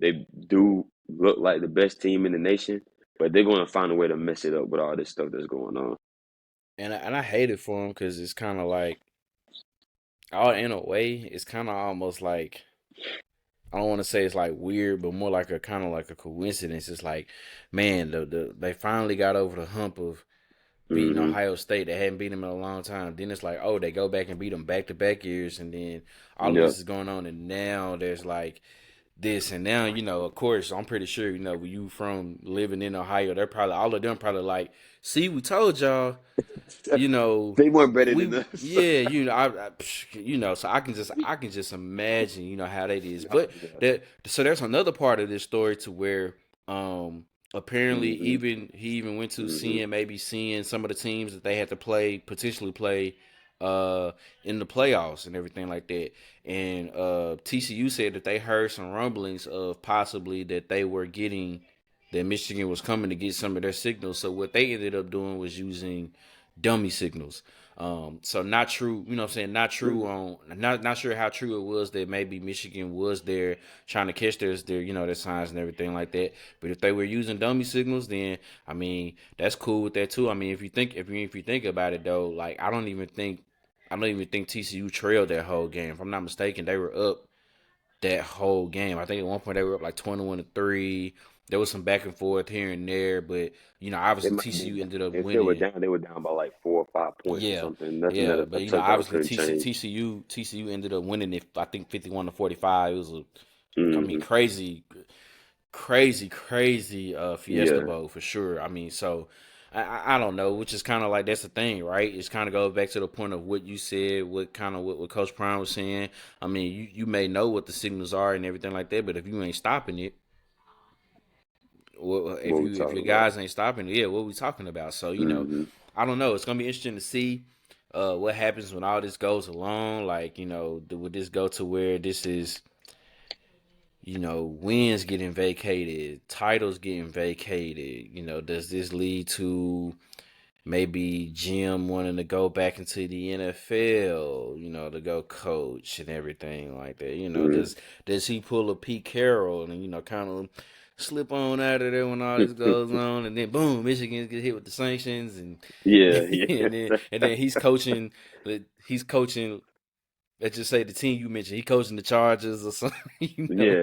they do look like the best team in the nation, but they're going to find a way to mess it up with all this stuff that's going on. And I hate it for him because it's kind of like, all in a way, it's kind of almost like, I don't want to say it's like weird, but more like a kind of like a coincidence. It's like, man, they finally got over the hump of beating Hmm. Ohio State. They hadn't beat them in a long time. Then it's like, oh, they go back and beat them back to back years, and then all of Yep. this is going on, and now there's like this, and now of course, I'm pretty sure when you from living in Ohio, they're probably all of them probably like, see, we told y'all, you know, They weren't better than we us. yeah, so I can just imagine, how that is. Oh, But yeah. so there's another part of this story to where apparently Hmm. he even went to Hmm. seeing some of the teams that they had to potentially play uh in the playoffs and everything like that. And TCU said that they heard some rumblings of possibly that they were getting that Michigan was coming to get some of their signals. So what they ended up doing was using dummy signals. So not true, what I'm saying, not true on not sure how true it was that maybe Michigan was there trying to catch their signs and everything like that. But if they were using dummy signals, then I mean that's cool with that too. I mean if you think about it though, like I don't even think TCU trailed that whole game. If I'm not mistaken, they were up that whole game. I think at one point they were up like 21-3. There was some back and forth here and there, but They obviously might have been TCU down. ended up If they were winning. down, they were down by like 4 or 5 points or Yeah, something. Nothing yeah, that but a touchdown obviously couldn't change. TCU ended up winning it. I think 51-45. It was I mean, Hmm. crazy, crazy Fiesta Yeah. Bowl for sure. I mean, so I don't know, which is kind of like that's the thing, right? It's kind of goes back to the point of what you said, what kind of what Coach Prime was saying. I mean, you may know what the signals are and everything like that, but if you ain't stopping it, well, What we if your talking about? guys ain't stopping it, yeah, what we talking about? So Hmm. I don't know. It's gonna be interesting to see what happens when all this goes along. Like, would this go to where this is, wins getting vacated, titles getting vacated? Does this lead to maybe Jim wanting to go back into the NFL, to go coach and everything like that? Hmm. Does he pull a Pete Carroll and kind of slip on out of there when all this goes on, and then boom, Michigan get hit with the sanctions, and Yeah, and yeah. then he's coaching. Let's just say the team you mentioned, he coaching the Chargers or something, Yeah, yeah.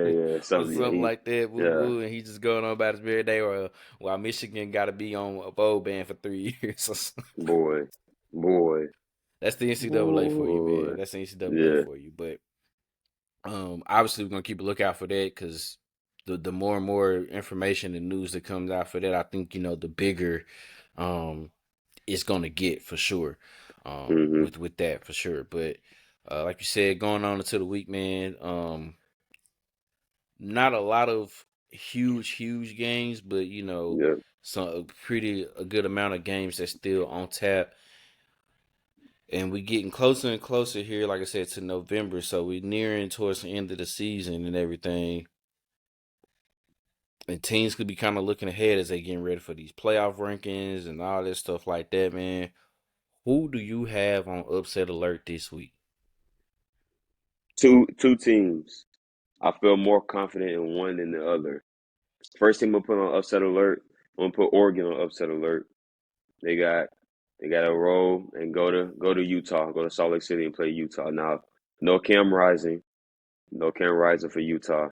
or Something, yeah. something like that. Woo Yeah, woo, and he just going on about his very day, or while Michigan got to be on a bowl ban for 3 years. Or something. boy, boy, That's the NCAA for you, man. boy. That's the NCAA Yeah. for you. But obviously we're gonna keep a lookout for that because the more and more information and news that comes out for that, I think the bigger um it's gonna get for sure. Hmm. With that for sure. But like you said, going on into the week, man. Not a lot of huge games, but Yeah. some a good amount of games that's still on tap. And we getting closer and closer here, like I said, to November. So we nearing towards the end of the season and everything. And teams could be kind of looking ahead as they getting ready for these playoff rankings and all this stuff like that, man. Who do you have on upset alert this week? Two teams. I feel more confident in one than the other. First team I'm gonna put on upset alert. I'm gonna put Oregon on upset alert. They got they got to roll and go to Utah, go to Salt Lake City and play Utah. Now, no Cam Rising, no Cam Rising for Utah.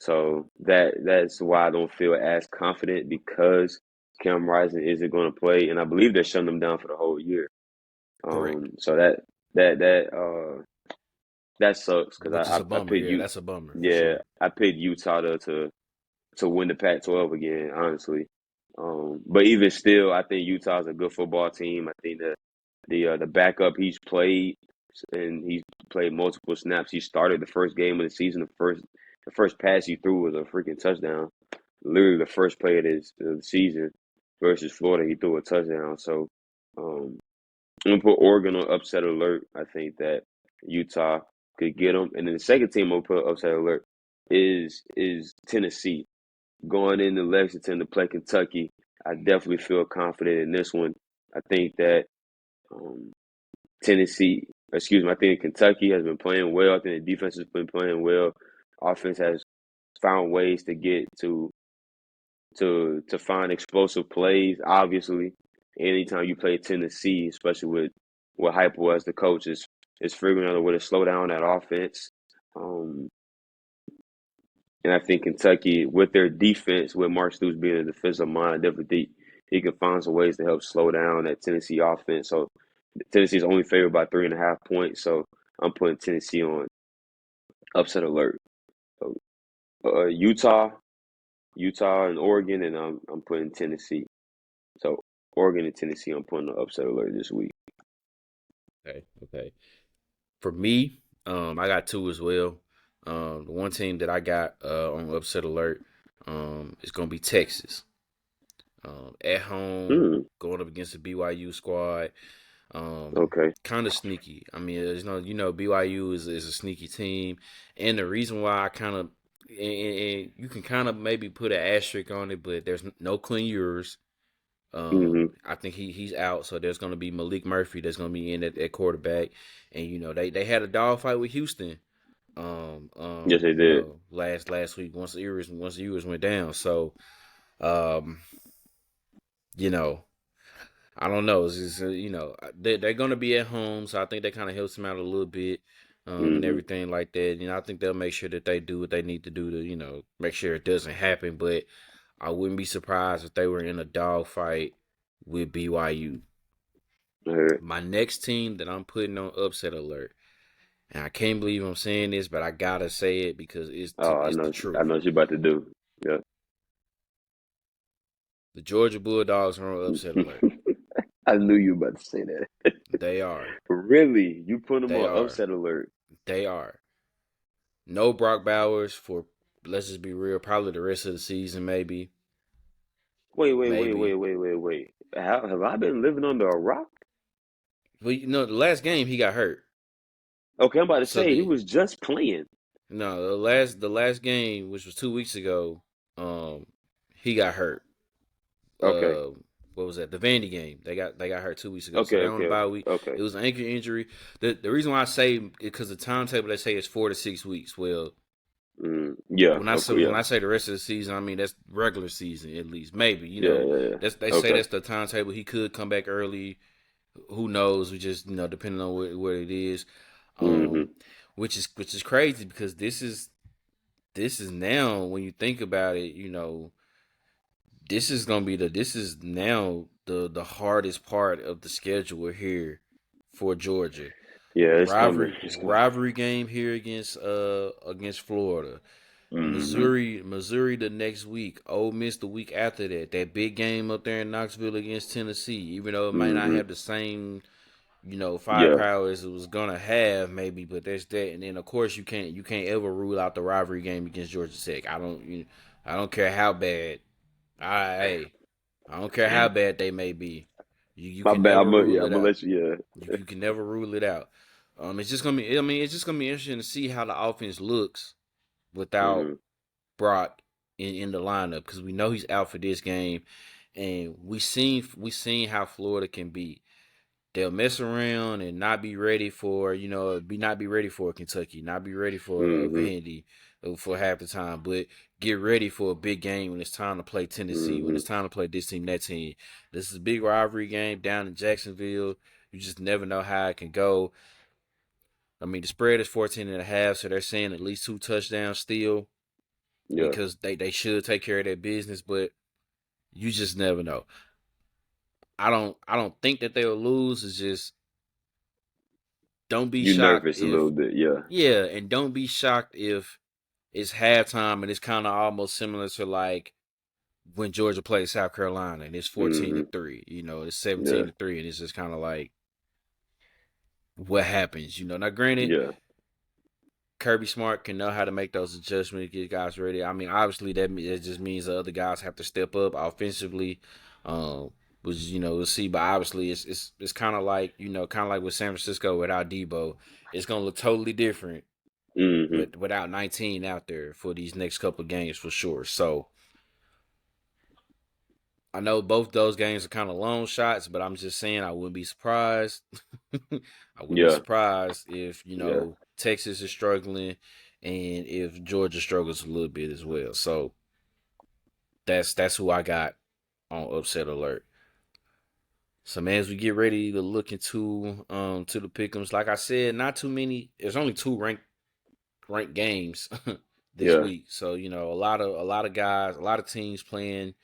So that's why I don't feel as confident because Cam Rising isn't going to play, and I believe they're shutting them down for the whole year. Correct. So that sucks because Which is a I bummer. picked Yeah, you. that's a bummer for Yeah, sure. I picked Utah to win the Pac-12 again, honestly. But even still, I think Utah's a good football team. I think the backup he's played and he's played multiple snaps. He started the first game of the season. The first pass he threw was a freaking touchdown. Literally the first play of the season versus Florida, he threw a touchdown. So um, I'm gonna put Oregon on upset alert. I think that Utah could get them, and then the second team I'm gonna put upset alert is Tennessee going into Lexington to play Kentucky. I definitely feel confident in this one. I think that um, I think Kentucky has been playing well. I think the defense has been playing well. Offense has found ways to get to find explosive plays. Obviously, anytime you play Tennessee, especially with Heupel as the coach, is figuring out a way to slow down that offense. Um, and I think Kentucky, with their defense, with Mark Stoops being a defensive mind, I definitely think he can find some ways to help slow down that Tennessee offense. So Tennessee's only favored by 3.5 points. So I'm putting Tennessee on upset alert. So, Utah and Oregon, and I'm putting Tennessee. So Oregon and Tennessee, I'm putting on upset alert this week. Okay, okay. For me, I got two as well. The one team that I got on upset alert is gonna be Texas. At home, Hmm. going up against the BYU squad. Okay. Kind of sneaky. I mean, there's no, BYU is a sneaky team, and the reason why I kind of and you can kind of maybe put an asterisk on it, but there's no Quinn Ewers. Hmm. I think he's out, so there's going to be Malik Murphy that's going to be in at quarterback, and they had a dogfight with Houston. Yes, they did. Last week once Ewers went down, so um, you know I don't know. It's just, they're going to be at home, so I think that kind of helps them out a little bit, and Hmm. everything like that. I think they'll make sure that they do what they need to do to, make sure it doesn't happen. But I wouldn't be surprised if they were in a dogfight with BYU. I heard. My next team that I'm putting on upset alert, and I can't believe I'm saying this, but I gotta say it because Oh, I it's the know. I truth. know what you're about to do. Yeah. The Georgia Bulldogs are on upset alert. I knew you were about to say that. They are. Really? You put them They on are. upset alert? They are. No Brock Bowers for, let's just be real, probably the rest of the season, maybe. Maybe. Wait. Have I been living under a rock? But the last game he got hurt. Okay, I'm about to So say he the was just playing. no the last game, which was 2 weeks ago, um, he got hurt. Okay, Uh, what was that? The Vandy game. They got hurt 2 weeks ago. So okay, they're on the okay, bye week. okay. It was an ankle injury. The reason why I say, because the timetable they say is 4 to 6 weeks. Well, Yeah, when I say okay, when yeah, I say the rest of the season, I mean that's regular season at least. Maybe yeah. that's they say Okay. that's the timetable. He could come back early. Who knows? We just depending on what it is, Mm-hmm. um, which is crazy because this is now when you think about it. This is now the hardest part of the schedule here for Georgia. Yeah, it's coming. Rivalry It's coming. rivalry game here against Florida. Mm-hmm. Missouri the next week. Ole Miss the week after that. That big game up there in Knoxville against Tennessee. Even though it might not Mm-hmm. have the same, Yeah. firepower as it was gonna have, maybe, but there's that. And then of course you can't ever rule out the rivalry game against Georgia Tech. I don't care how bad. Hey, I don't care how bad they may be. You My can bad. never Yeah, rule I'm it gonna out. let you. Yeah. You can never rule it out. It's just gonna be. I mean, it's just gonna be interesting to see how the offense looks without Mm-hmm. Brock in the lineup, because we know he's out for this game, and we seen how Florida can be. They'll mess around and not be ready for not be ready for Kentucky, not be ready for Mm-hmm. Vandy for half the time, but get ready for a big game when it's time to play Tennessee, when Mm-hmm. it's time to play this team, that team. This is a big rivalry game down in Jacksonville. You just never know how it can go. I mean, the spread is 14 and a half, so they're saying at least 2 touchdowns still, Yeah. because they should take care of their business, but you just never know. I don't think that they'll lose. It's just, don't be You shocked nervous a little if bit. Yeah. yeah, and don't be shocked if it's halftime and it's kind of almost similar to like when Georgia played South Carolina and it's 14 to Mm-hmm. 3. It's Yeah. 17 to 3, and it's just kind of like what happens. Now, granted, Yeah. Kirby Smart can know how to make those adjustments, get guys ready. I mean, obviously that just means the other guys have to step up offensively. Um, which we'll see, but obviously it's kind of like with San Francisco without Debo, it's gonna look totally different Mm-hmm. without 19 out there for these next couple of games for sure. So I know both those games are kind of long shots, but I'm just saying I wouldn't be surprised. I wouldn't be Yeah. surprised if Yeah. Texas is struggling and if Georgia struggles a little bit as well. So that's who I got on upset alert. So man, as we get ready to look into to the pick'ems, like I said, not too many. There's only two ranked games this Yeah. week. So a lot of guys, a lot of teams playing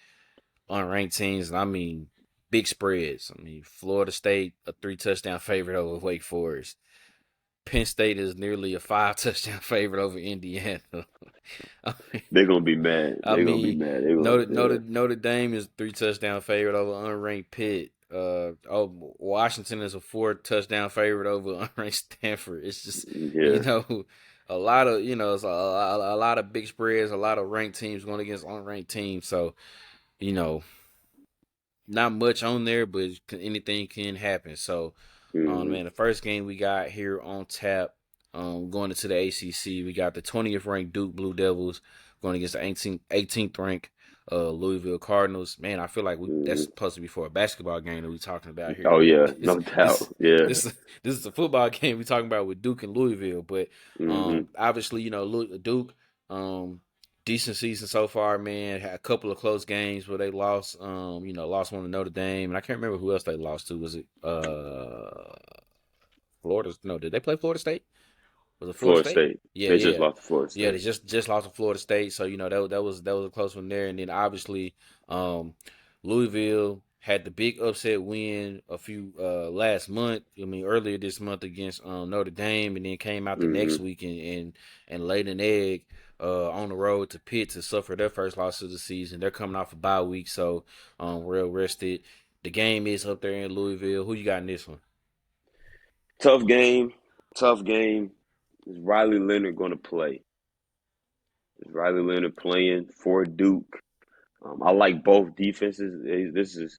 unranked teams, and I mean big spreads. I mean, Florida State a 3 touchdown favorite over Wake Forest. Penn State is nearly a 5 touchdown favorite over Indiana. I mean, They're gonna be mad. I They're gonna be mean, mad. They gonna. Notre Yeah. Notre Dame is 3 touchdown favorite over unranked Pitt. Washington is a 4 touchdown favorite over unranked Stanford. It's just Yeah. a lot of it's a lot of big spreads, a lot of ranked teams going against unranked teams. So you know not much on there, but anything can happen. So, Mm-hmm. man, the first game we got here on tap, going into the ACC, we got the 20th ranked Duke Blue Devils going against the 18th ranked Louisville Cardinals. Man, I feel like that's Mm-hmm. supposed to be for a basketball game that we're talking about here, Oh but yeah, this no doubt. Yeah. this is a football game we're talking about with Duke and Louisville. But Mm-hmm. obviously, Duke. Decent season so far, man. Had a couple of close games where they lost. Lost one to Notre Dame, and I can't remember who else they lost to. Was it Florida? No, did they play Florida State? Was it Florida Florida State? State. Yeah, They just yeah, lost to Florida yeah. They State. just lost to Florida State, so that was a close one there. And then obviously, um, Louisville had the big upset win a few last month. I mean, earlier this month against Notre Dame, and then came out the next Mm-hmm. week and laid an egg on the road to Pitt to suffer their first loss of the season. They're coming off a bye week, so real rested. The game is up there in Louisville. Who you got in this one? Tough game. Tough game. Is Riley Leonard going to play? Is Riley Leonard playing for Duke? I like both defenses. This is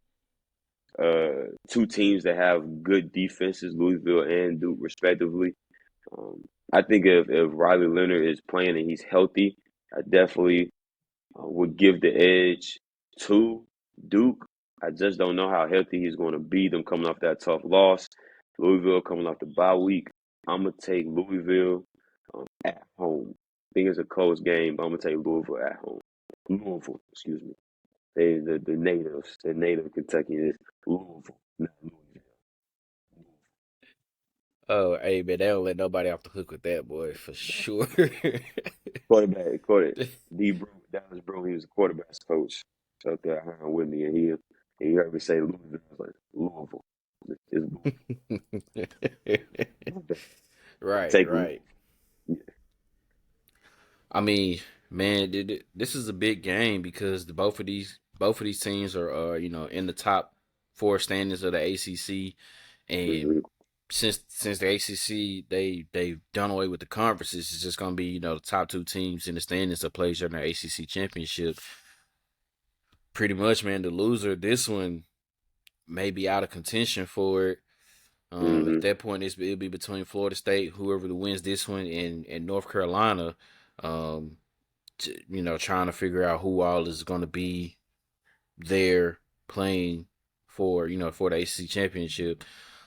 two teams that have good defenses, Louisville and Duke, respectively. Um, I think if Riley Leonard is playing and he's healthy, I definitely would give the edge to Duke. I just don't know how healthy he's going to be. Them coming off that tough loss, Louisville coming off the bye week. I'm gonna take Louisville at home. I think it's a close game, but I'm gonna take Louisville at home. Louisville, excuse me. The natives, the native Kentuckians, Louisville, not Louisville. Oh, hey man, they don't let nobody off the hook with that boy for sure. Quarterback. D. Brew, Dallas Brew, he was a quarterbacks coach out there at Hiram Whitney, and he heard me say Louisville. I was like, Louisville. It's Louisville. Right, Take Louisville. right. I mean, man, this is a big game because both of these teams are in the top four standings of the ACC, and Mm-hmm. since the ACC they've done away with the conferences, it's just gonna be the top two teams in the standings that plays during the ACC championship. Pretty much, man. The loser of this one may be out of contention for it. At Mm-hmm. that point, it'll be between Florida State, whoever wins this one, and North Carolina. Um, trying to figure out who all is going to be there playing for the ACC championship.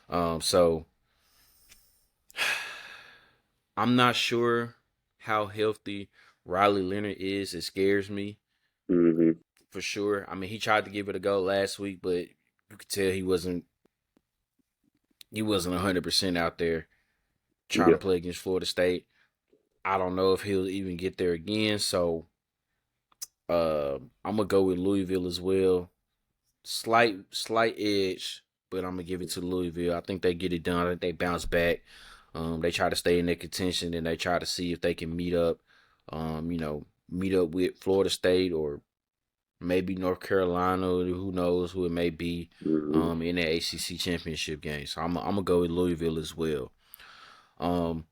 So I'm not sure how healthy Riley Leonard is. It scares me Mm-hmm. for sure. I mean, he tried to give it a go last week, but you could tell he wasn't 100% out there trying to Yeah. play against Florida State. I don't know if he'll even get there again. So I'm gonna go with Louisville as well. Slight edge, but I'm gonna give it to Louisville. I think they get it done. I think they bounce back. They try to stay in their contention and they try to see if they can meet up with Florida State or maybe North Carolina. Who knows who it may be Mm-hmm. in the ACC championship game. So I'm gonna go with Louisville as well. Um,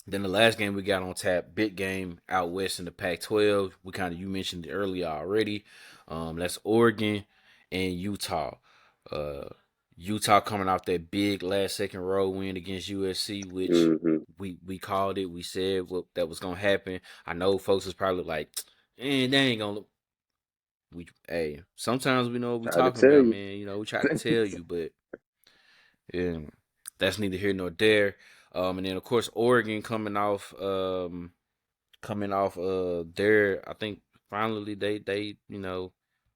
then the last game we got on tap, big game out west in the Pac-12. You mentioned it earlier already. That's Oregon and Utah. Uh, Utah coming off that big last second road win against USC, which Mm-hmm. we called it. We said what that was gonna happen. I know folks was probably like, they ain't gonna. Sometimes we know what we Try to talking tell about, you. man. We try to tell you, but yeah, that's neither here nor there. And then of course Oregon coming off their, I think finally they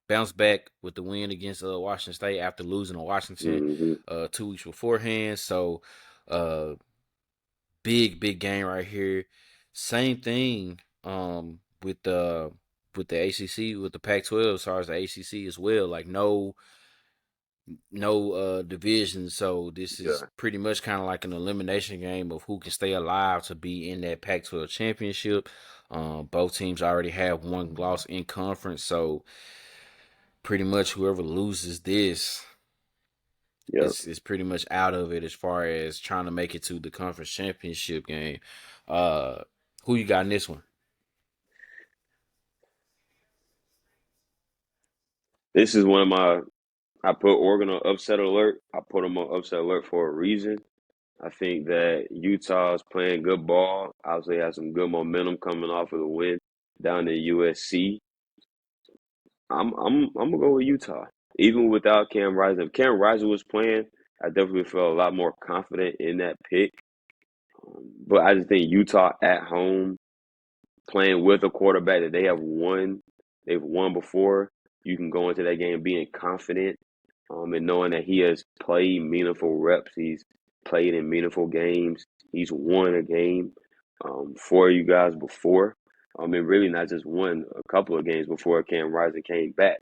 bounced back with the win against Washington State after losing to Washington Mm-hmm. 2 weeks beforehand. So uh big game right here. Same thing with the ACC, with the Pac-12 as far as the ACC as well. Like no division, so this is Yeah. pretty much kind of like an elimination game of who can stay alive to be in that Pac-12 championship. Both teams already have one loss in conference, so pretty much whoever loses this Yeah. is pretty much out of it as far as trying to make it to the conference championship game. uh who you got in this one? This is one of my. I put Oregon on upset alert. I put them on upset alert for a reason. I think that Utah is playing good ball. Obviously, has some good momentum coming off of the win down in USC. I'm gonna go with Utah, even without Cam Rising. If Cam Rising was playing, I definitely felt a lot more confident in that pick. But I just think Utah at home, playing with a quarterback that they've won before. You can go into that game being confident, and knowing that he has played meaningful reps. He's played in meaningful games. He's won a game for you guys before. And really not just won a couple of games before Cam Rising came back.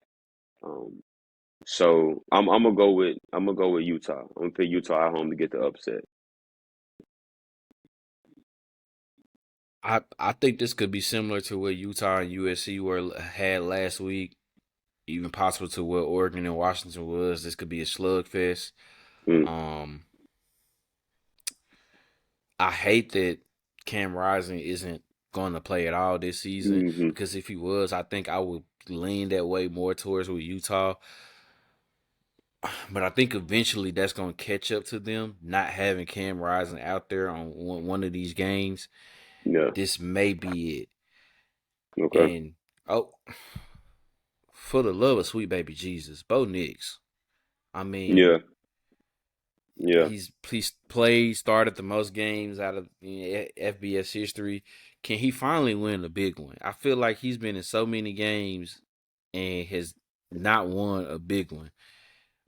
Um, so I'm gonna go with Utah. I'm gonna pick Utah at home to get the upset. I think this could be similar to what Utah and USC had last week, even possible to what Oregon and Washington was. This could be a slugfest. Mm, Um, I hate that Cam Rising isn't going to play at all this season hmm. because if he was, I think I would lean that way more towards with Utah. But I think eventually that's going to catch up to them not having Cam Rising out there on one of these games. Yeah. This may be it. Okay. And oh, for the love of sweet baby Jesus, Bo Nix. I mean, Yeah. Yeah. he's played, started the most games out of FBS history. Can he finally win a big one? I feel like he's been in so many games and has not won a big one.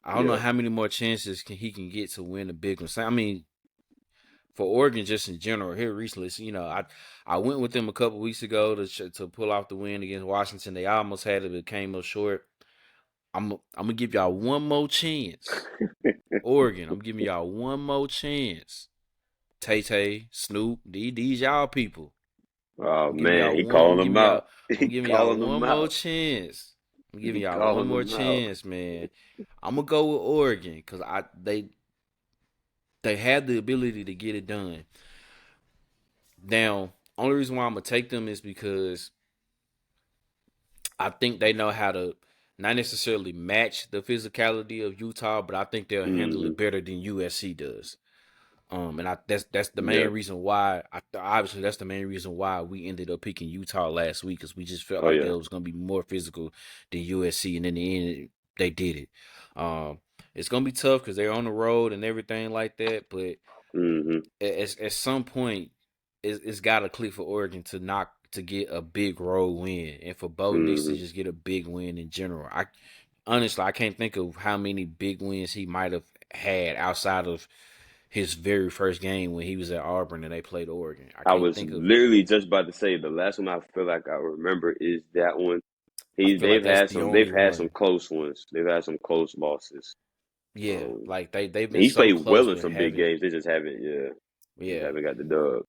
I don't know Yeah. how many more chances he can get to win a big one. So, I mean, for Oregon, just in general, here recently, I went with them a couple weeks ago to pull off the win against Washington. They almost had it, but came up short. I'm gonna give y'all one more chance. Oregon, I'm giving y'all one more chance. Tay Tay, Snoop, these y'all people. Oh man, he calling them out. I'm He giving y'all calling one them more out. chance. I'm He giving y'all one calling more them out. chance, man. I'm gonna go with Oregon because they had the ability to get it done. Now, only reason why I'm gonna take them is because I think they know how to not necessarily match the physicality of Utah, but I think they'll handle Hmm. it better than USC does. And that's the main Yeah. reason why. Obviously that's the main reason why we ended up picking Utah last week because we just felt Oh like yeah. that was going to be more physical than USC, and in the end they did it. Um, it's going to be tough because they're on the road and everything like that, but Hmm. at some point it's got to click for Oregon to get a big road win, and for Bo Nix to Hmm. just get a big win in general. I honestly I can't think of how many big wins he might have had outside of his very first game when he was at Auburn and they played Oregon. I I can't was think of. literally just about to say the last one I feel like I remember is that one. I He feel like that's the they've only had some one. close ones. They've had some close losses. Yeah, Um, like they've and been he's so played close, well in but some big haven't. games. They just haven't, yeah, just Yeah, haven't got the dub.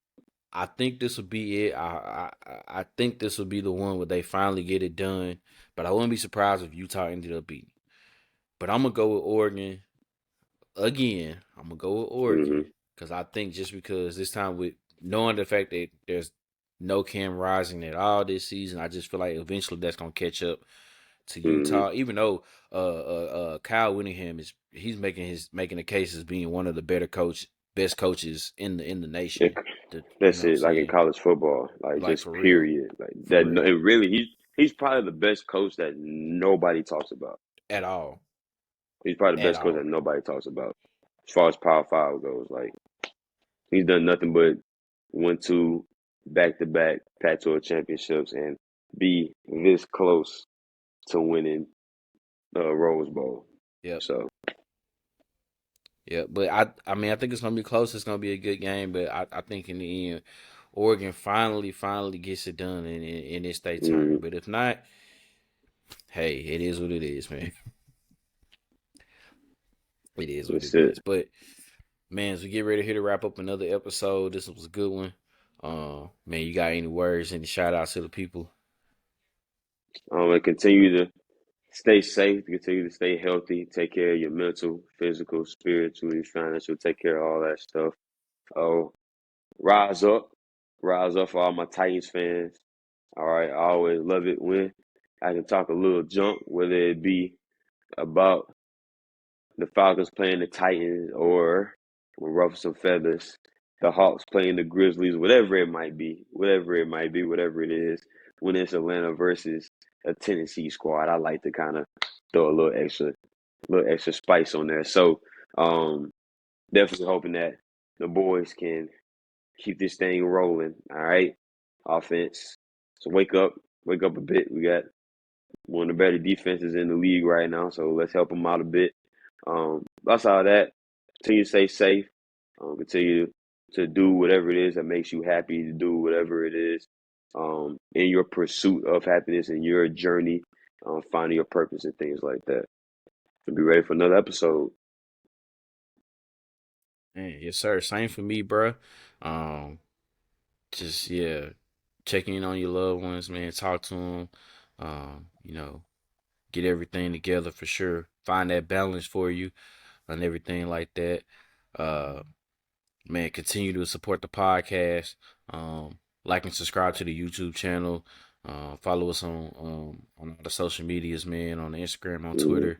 I think this will be it. I think this will be the one where they finally get it done. But I wouldn't be surprised if Utah ended up beating. But I'm gonna go with Oregon again. I'm gonna go with Hmm. Oregon because I think just because this time with knowing the fact that there's no Cam Rising at all this season, I just feel like eventually that's gonna catch up to Hmm. Utah. Even though Kyle Whittingham he's making the case as being one of the best coaches in the It, nation. You that's know what I'm it. Like in saying? college football, like Like just for real, period. Like for that. real, And really, he's probably the best coach that nobody talks about. at all, He's probably the at best coach that all. nobody talks about as far as Power Five goes. Like he's done nothing but win two back to back Pac-12 championships and be this close to winning Rose Bowl. Yep. So, Yeah, but I mean I think it's gonna be close. It's gonna be a good game, but I think in the end, Oregon finally gets it done in this state tournament. mm, But if not, hey, it is what it is, man. It is what that's it it. is. But man, as we get ready here to wrap up another episode, this was a good one. Man, you got any words, any shout outs to the people? And continue to stay safe, continue to stay healthy, take care of your mental, physical, spiritually, financial, take care of all that stuff. Oh, rise up, rise up for all my Titans fans. All right, I always love it when I can talk a little junk, whether it be about the Falcons playing the Titans or with ruffle some feathers, the Hawks playing the Grizzlies, whatever it might be, whatever it is. When it's Atlanta versus a Tennessee squad, I like to kind of throw a little extra spice on there. So, um, definitely hoping that the boys can keep this thing rolling. All right, offense. So wake up a bit. We got one of the better defenses in the league right now, so let's help them out a bit. That's all that. Continue to stay safe. Continue to do whatever it is that makes you happy, to do whatever it is in your pursuit of happiness and your journey, finding your purpose and things like that. So be ready for another episode. Man, yes, sir. Same for me, bro. Um, just yeah. check in on your loved ones, man. Talk to them. Get everything together for sure. Find that balance for you and everything like that. Uh, Man, continue to support the podcast. Like and subscribe to the YouTube channel. Follow us on all the social medias, man. On Instagram, on Mm. Twitter.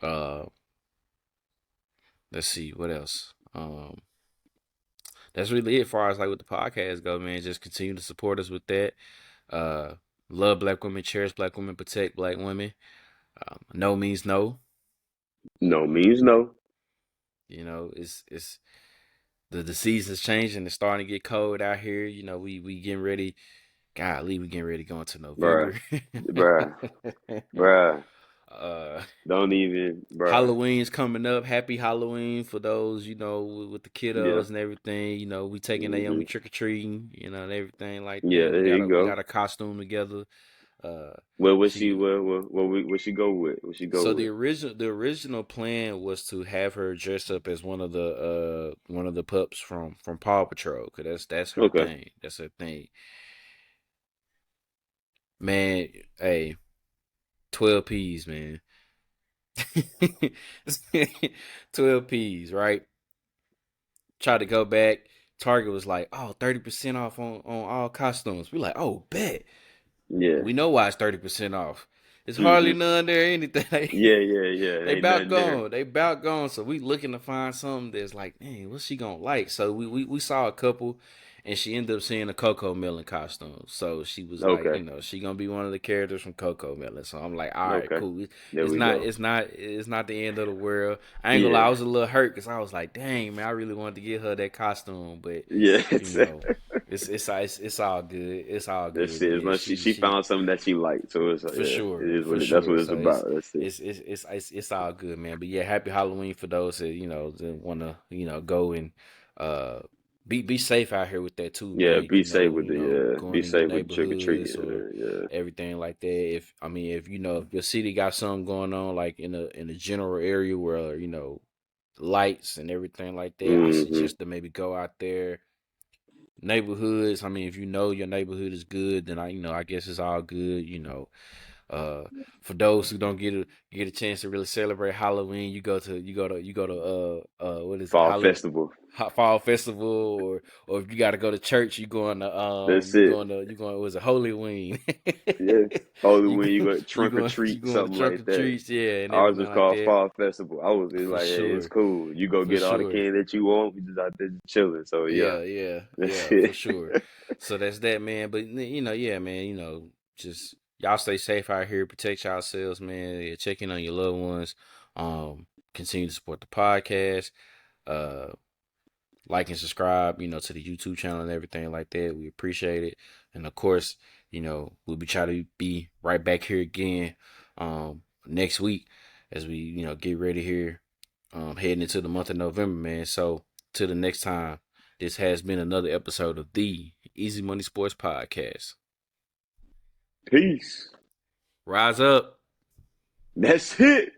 Uh, let's see what else. That's really it as far as like with the podcast go, man. Just continue to support us with that. Uh, love black women, cherish black women, protect black women. No means no. No means no. It's the season's changing. It's starting to get cold out here. We getting ready. Golly, we getting ready to go into Bruh, November. bruh, bruh. uh, Don't even, bruh. Halloween's coming up. Happy Halloween for those, with the Yeah. kiddos and everything. We taking Naomi Hmm. trick or treating, and everything like Yeah, that. We there got you a we go. got a costume together. Uh, What she she what she go with? What she go so with? the original plan was to have her dress up as one of the pups from Paw Patrol, cause that's her Okay. thing. That's her thing. Man, hey, 12 P's, man. 12 P's, right? Tried to go back. Target was like, oh, 30% off on all costumes. We like, oh, bet. Yeah. We know why it's 30% off. It's hardly Hmm. none there, anything. Yeah, yeah, yeah. They Ain't about nothing there. gone. They about gone. So we looking to find something that's like, dang, what's she gonna like? So we saw a couple, and she ended up seeing a Coco Melon costume. So she was like, Okay. she gonna be one of the characters from Coco Melon. So I'm like, all right, Okay. cool. There It's we not go. it's not it's not the end of the world. I ain't gonna lie, I Yeah. was a little hurt because I was like, dang man, I really wanted to get her that costume, but Yeah. you know, it's all good. It's all That's good, it. As long man. as she She found something that she liked. So it's like, for yeah, it sure, is for what that's what sure. it's So about. That's it. it's all good, man. But yeah, happy Halloween for those that that want to go and uh be safe out here with that too, Yeah, man. be safe with the be Going in your safe with trick or neighborhoods treating. or Yeah. everything like that. If your city got something going on, like in a general area where lights and everything like that, I Hmm. suggest to maybe go out there. Neighborhoods. I mean, if you know your neighborhood is good, then I guess it's all good. Uh, for those who don't get a chance to really celebrate Halloween, what is it, Fall festival. Fall Festival, or if you got to go to church, That's it. you going was it Halloween? Yeah. Holy you when you go go you trunk or going you treat, going to something trunk like or that. treats, yeah, and Ours was everything like called that. Fall Festival. I was it's For like, hey, it's sure, cool. You go for get all the sure. candy that you want. We just out there chilling. So yeah, Yeah, yeah, that's yeah, for it. sure. So that's that, man. But yeah, man. Just y'all stay safe out here. Protect yourselves, man. Yeah, check in on your loved ones. Continue to support the podcast. Uh, like and subscribe. To the YouTube channel and everything like that. We appreciate it. And of course, we'll be trying to be right back here again. Next week as we get ready here. Heading into the month of November, man. So till the next time. This has been another episode of the Easy Money Sports Podcast. Peace. Rise up. That's it.